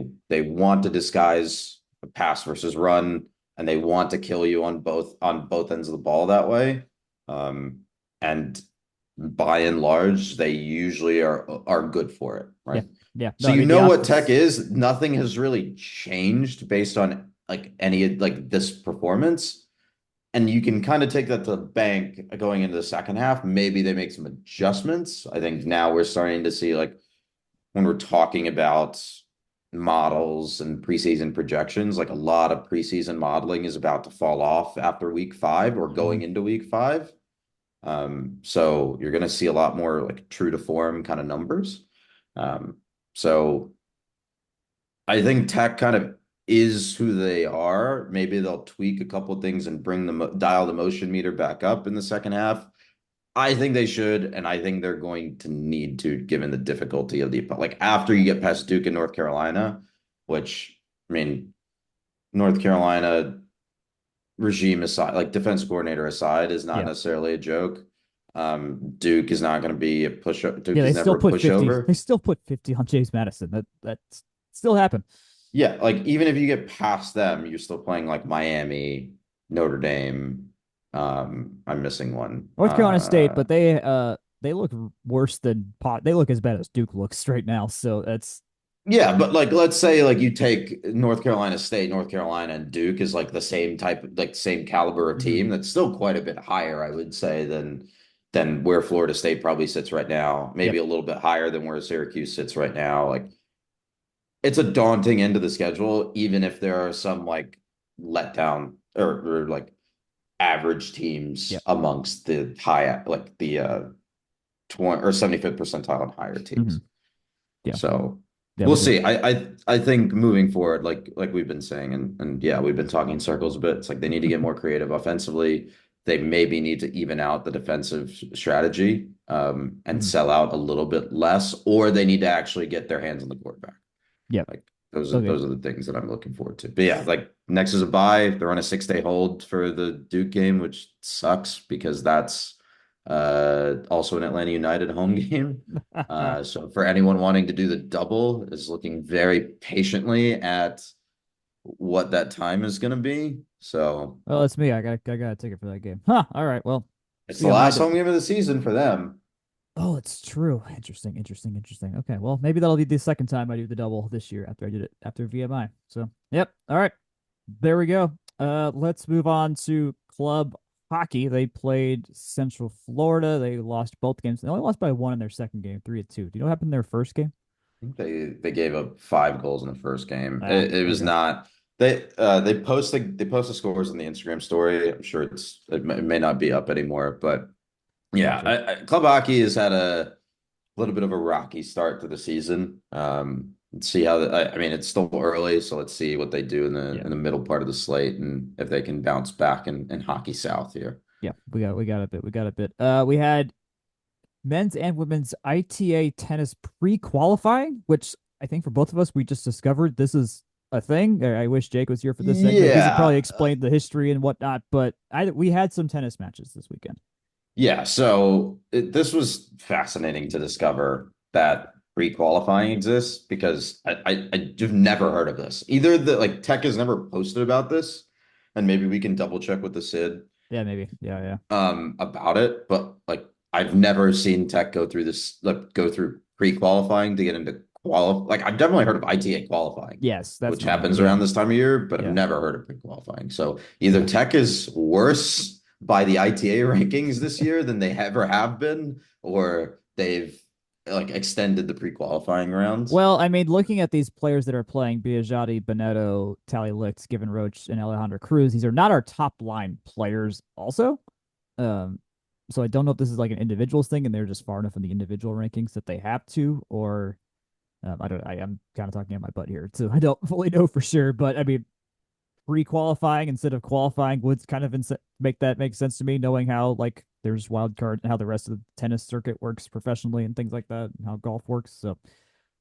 want to disguise a pass versus run, and they want to kill you on both ends of the ball that way. And by and large, they usually are good for it, Yeah. right? Yeah. So No, I you mean the know what Tech offense. is. Nothing has really changed based on like any like this performance. And you can kind of take that to the bank going into the second half. Maybe they make some adjustments. I think now we're starting to see like when we're talking about models and preseason projections, like a lot of preseason modeling is about to fall off after week 5 or Mhm. going into week 5. So you're going to see a lot more like true to form kind of numbers. Um, so I think Tech kind of is who they are. Maybe they'll tweak a couple of things and bring the dial the motion meter back up in the second half. I think they should, and I think they're going to need to, given the difficulty of the like after you get past Duke and North Carolina, which I mean, North Carolina regime aside, like defense coordinator aside, is not Yeah. necessarily a joke. Duke is not going to be a Yeah, Duke they is still never a put 50. They pushover. still put 50 on James Madison. That's still happened. Yeah, like even if you get past them, you're still playing like Miami, Notre Dame. I'm missing one. North Carolina State, but they look worse than pot. They look as bad as Duke looks right now. So that's Yeah, but like let's say like you take North Carolina State, North Carolina, and Duke is like the same type of like same caliber of mhm. team. That's still quite a bit higher, I would say, than where Florida State probably sits right now. Yep. Maybe a little bit higher than where Syracuse sits right now. Like it's a daunting end of the schedule, even if there are some like letdown or like average teams Yep. amongst the high like the 20 or 75th percentile and higher Hmm. teams. Yeah. So Yeah. we'll Which is see. I think moving forward, like we've been saying, and yeah, we've been talking in circles a bit. It's like they need to get more creative offensively. They maybe need to even out the defensive strategy and mhm. sell out a little bit less, or they need to actually get their hands on the quarterback. Yep. Like those are Okay. those are the things that I'm looking forward to. But yeah, like next is a bye. They're on a 6-day hold for the Duke game, which sucks because that's also an Atlanta United home game. So for anyone wanting to do the double is looking very patiently at what that time is going to be. So Well, it's me. I got a ticket for that game. Huh. All right. Well, it's see the you on my. last home game of the season for them. Oh, it's true. Interesting. Interesting. Interesting. Okay. Well, maybe that'll be the second time I do the double this year after I did it after VMI. So, yep. All right. There we go. Let's move on to club hockey. They played Central Florida. They lost both games. They only lost by one in their second game, 3-2. Do you know what happened in their first game? I think they gave up 5 goals in the first game. Ah, It was okay. not they post the scores on the Instagram story. I'm sure it may not be up anymore, but yeah, Gotcha. club hockey has had a little bit of a rocky start to the season. Let's see how I mean it's still early, so let's see what they do in the Yeah. middle part of the slate and if they can bounce back in hockey South here. Yeah. We got a bit. We got a bit. We had men's and women's ITA tennis pre-qualifying, which I think for both of us, we just discovered this is a thing. I wish Jake was here for this segment because he probably Yeah, explained the history and whatnot. But we had some tennis matches this weekend. yeah. So this was fascinating to discover that pre-qualifying exists because I've never heard of this. Either the like Tech has never posted about this, and maybe we can double check with the Sid Yeah, maybe. Yeah, yeah. about it, but like I've never seen Tech go through this like go through pre-qualifying to get into like I've definitely heard of ITA qualifying, Yes, that's which normal. happens Yeah, around this time of year, but I've yeah, never heard of pre-qualifying. So either yeah. Tech is worse by the ITA rankings this year than they ever have been, or they've like extended the pre-qualifying rounds. Well, I mean, looking at these players that are playing Biagiotti, Bonetto, Tally Licht, Given Roach, and Alejandro Cruz, these are not our top line players also. Um, so I don't know if this is like an individuals thing and they're just far enough in the individual rankings that they have to, or I don't. I am kind of talking on my butt here, so I don't fully know for sure. But I mean, pre-qualifying instead of qualifying would kind of make that make sense to me, knowing how like there's wild card and how the rest of the tennis circuit works professionally and things like that, and how golf works. So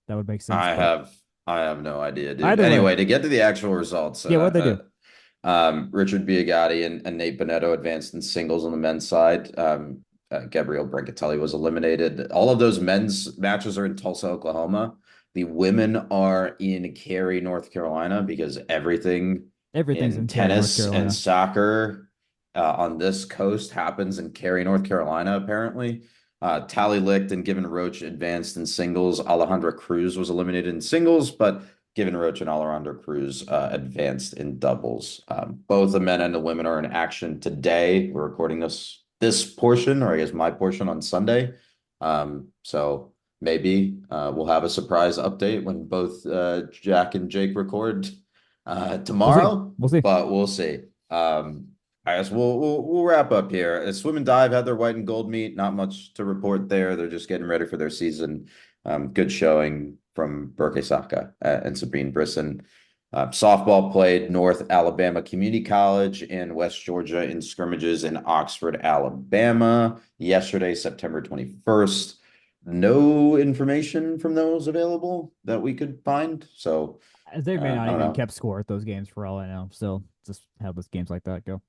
that would make sense. I But have I have no idea, dude. either way, Anyway, to get to the actual results, yeah, what they do? Richard Biagatti and Nate Bonetto advanced in singles on the men's side. Gabriel Brancatelli was eliminated. All of those men's matches are in Tulsa, Oklahoma. The women are in Cary, North Carolina, because everything Everything's in in Cary, North tennis and Carolina. soccer on this coast happens in Cary, North Carolina, apparently. Tally Licht and Given Roach advanced in singles. Alejandra Cruz was eliminated in singles, but Given Roach and Alejandra Cruz advanced in doubles. Both the men and the women are in action today. We're recording this portion, or I guess my portion, on Sunday. So maybe we'll have a surprise update when both Jack and Jake record tomorrow, We'll see. but we'll see. I guess we'll wrap up here. Swim and dive had their white and gold meet. Not much to report there. They're just getting ready for their season. Good showing from Berke Saka and Sabine Brisson. Softball played North Alabama Community College and West Georgia in scrimmages in Oxford, Alabama, yesterday, September 21st. No information from those available that we could find. So They may I not don't even know. kept score at those games for all I know. So just how those games like that go.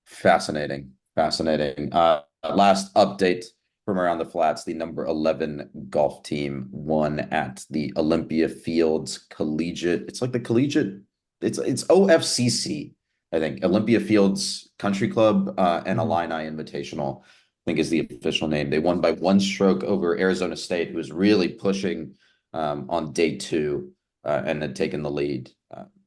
Fascinating. Fascinating. Last update from around the flats, the number 11 golf team won at the Olympia Fields Collegiate. It's like the collegiate, it's OFCC, I think. Olympia Fields Country Club and Mhm. Illini Invitational, I think is the official name. They won by one stroke over Arizona State, who was really pushing on day two and had taken the lead.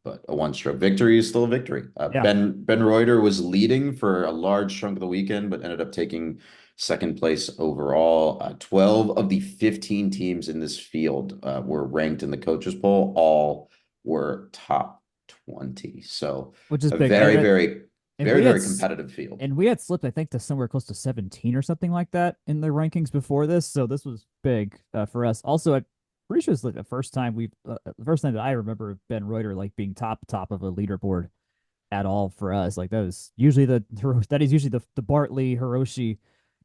But a one-stroke victory is still a victory. Yeah, Ben Reuter was leading for a large chunk of the weekend, but ended up taking second place overall. 12 of the 15 teams in this field were ranked in the coaches poll. All were top 20. So which is a big. very, very, And very, we had very competitive field. and we had slipped, I think, to somewhere close to 17 or something like that in the rankings before this. So this was big for us. Also, I'm pretty sure it's like the first time that I remember Ben Reuter like being top of a leaderboard at all for us. Like that was usually that is usually the Bartley, Hiroshi,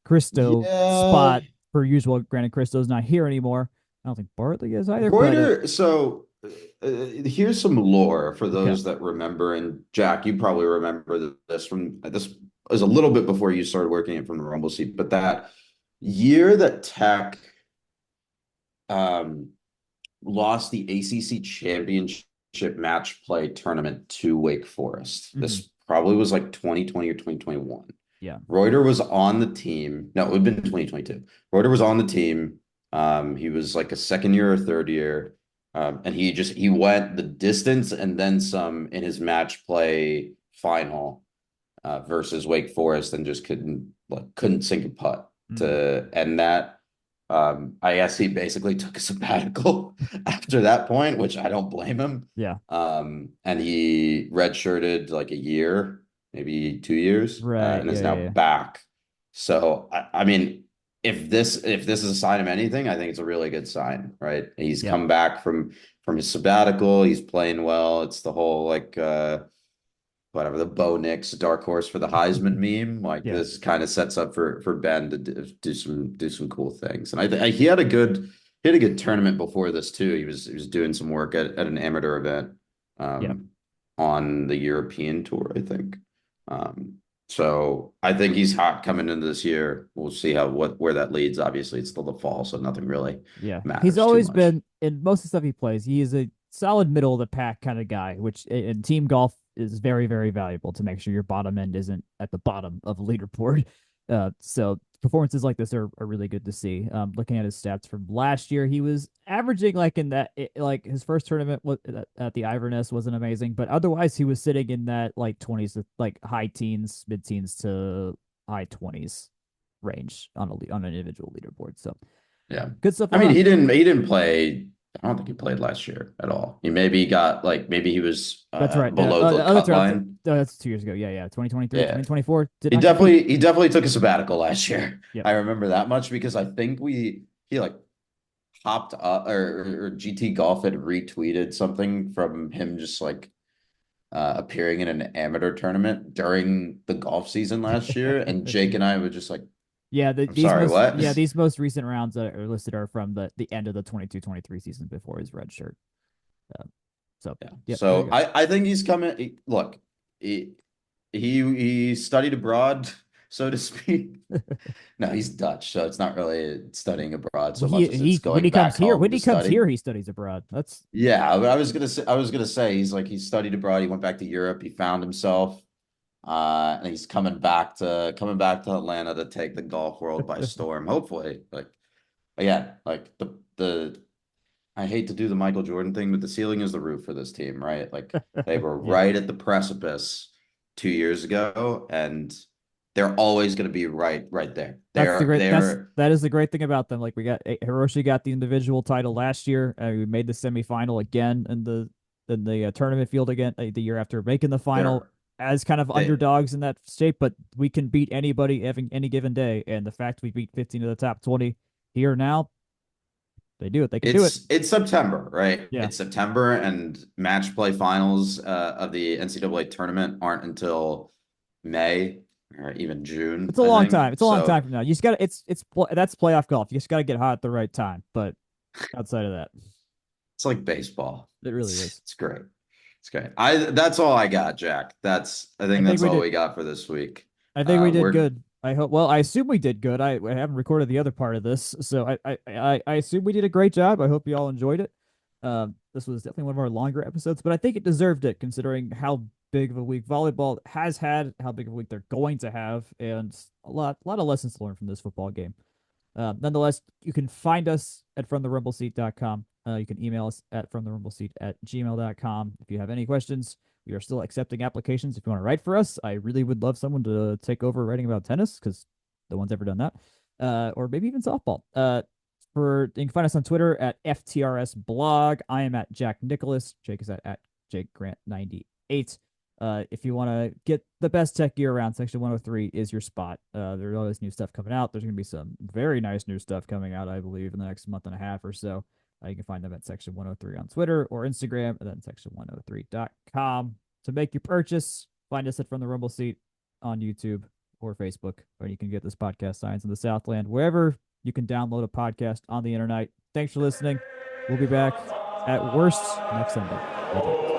Christo Yeah, spot per usual. Granted, Christo's not here anymore. I don't think Bartley is either, but Reuter. So here's some lore for okay. those that remember. And Jack, you probably remember this from this was a little bit before you started working it from the Rumble seat, but that year that Tech um, lost the ACC championship match play tournament to Wake Forest. Mhm. This probably was like 2020 or 2021. Yeah. Reuter was on the team. No, it would have been 2022. Reuter was on the team. He was like a second year or third year. And he went the distance and then some in his match play final versus Wake Forest and just couldn't sink a putt Mhm. to end that. I guess he basically took a sabbatical after that point, which I don't blame him. Yeah. And he redshirted like a year, maybe 2 years, Right. and Yeah. is Yeah. now Yeah. back. So I mean, if this is a sign of anything, I think it's a really good sign, right? He's Yep. come back from his sabbatical. He's playing well. It's the whole like whatever, the Bo Nix dark horse for the Heisman meme. Like Yeah. this kind of sets up for Ben to do some cool things. And he had a good tournament before this too. He was doing some work at an amateur event Yeah. on the European tour, I think. Um, so I think he's hot coming into this year. We'll see where that leads. Obviously, it's still the fall, so nothing really Yeah. He's matters too always much. been in most of the stuff he plays. He is a solid middle of the pack kind of guy, which in team golf is very, very valuable to make sure your bottom end isn't at the bottom of a leaderboard. So performances like this are really good to see. Looking at his stats from last year, he was averaging like in that like his first tournament was at the Iverness wasn't amazing, but otherwise he was sitting in that like 20s to like high teens, mid teens to high 20s range on an individual leaderboard. So Yeah. Good stuff. I mean, On. he didn't play. I don't think he played last year at all. He maybe got like maybe he was That's right. below the That's cut right. line. That's 2 years ago. Yeah. 2023, Yeah. 2024. Did He not compete. definitely took a sabbatical last year. Yep. I remember that much because I think he like popped up or GT Golf had retweeted something from him just like appearing in an amateur tournament during the golf season last year, and Jake and I were just like, Yeah, I'm sorry, what? these most recent rounds that are listed are from the end of the 22-23 season before his red shirt. So Yeah. yep, So I think he's coming. Look, he studied abroad, so to speak. No, he's Dutch, so it's not really studying abroad so much as it's when he going comes back here, home to study. he studies abroad. That's Yeah, I was gonna say he studied abroad. He went back to Europe. He found himself, and he's coming back to Atlanta to take the golf world by storm. Hopefully, like again, like the I hate to do the Michael Jordan thing, but the ceiling is the roof for this team, right? Like they were yeah. right at the precipice 2 years ago, and they're always going to be right there. That is the great thing about them. Like Hiroshi got the individual title last year. We made the semifinal again in the tournament field again the year after making the final as kind of underdogs in that shape. But we can beat anybody having any given day, and the fact we beat 15 of the top 20 here now, they do it. They can do it. It's September, right? Yeah. It's September, and match play finals of the NCAA tournament aren't until May or even June. It's a long time. It's a long time from now. You just got to. That's playoff golf. You just got to get hot at the right time. But outside of that, it's like baseball. It really is. It's great. It's great. That's all I got, Jack. I think that's all we got for this week. I think we did good. I hope. Well, I assume we did good. I haven't recorded the other part of this, so I assume we did a great job. I hope you all enjoyed it. This was definitely one of our longer episodes, but I think it deserved it considering how big of a week volleyball has had, how big of a week they're going to have, and a lot of lessons to learn from this football game. Nonetheless, you can find us at fromtherumbleseat.com. You can email us at fromtherumbleseat@gmail.com if you have any questions. We are still accepting applications if you want to write for us. I really would love someone to take over writing about tennis because no one's ever done that. Or maybe even softball. You can find us on Twitter at FTRSblog. I am at Jack Nicholas. Jake is at JakeGrant98. If you want to get the best tech gear around, Section 103 is your spot. There's always new stuff coming out. There's going to be some very nice new stuff coming out, I believe, in the next month and a half or so. You can find them at Section 103 on Twitter or Instagram, and then section103.com. To make your purchase, find us at From the Rumble Seat on YouTube or Facebook, or you can get this podcast, Science in the Southland, wherever you can download a podcast on the internet. Thanks for listening. We'll be back at worst next Sunday.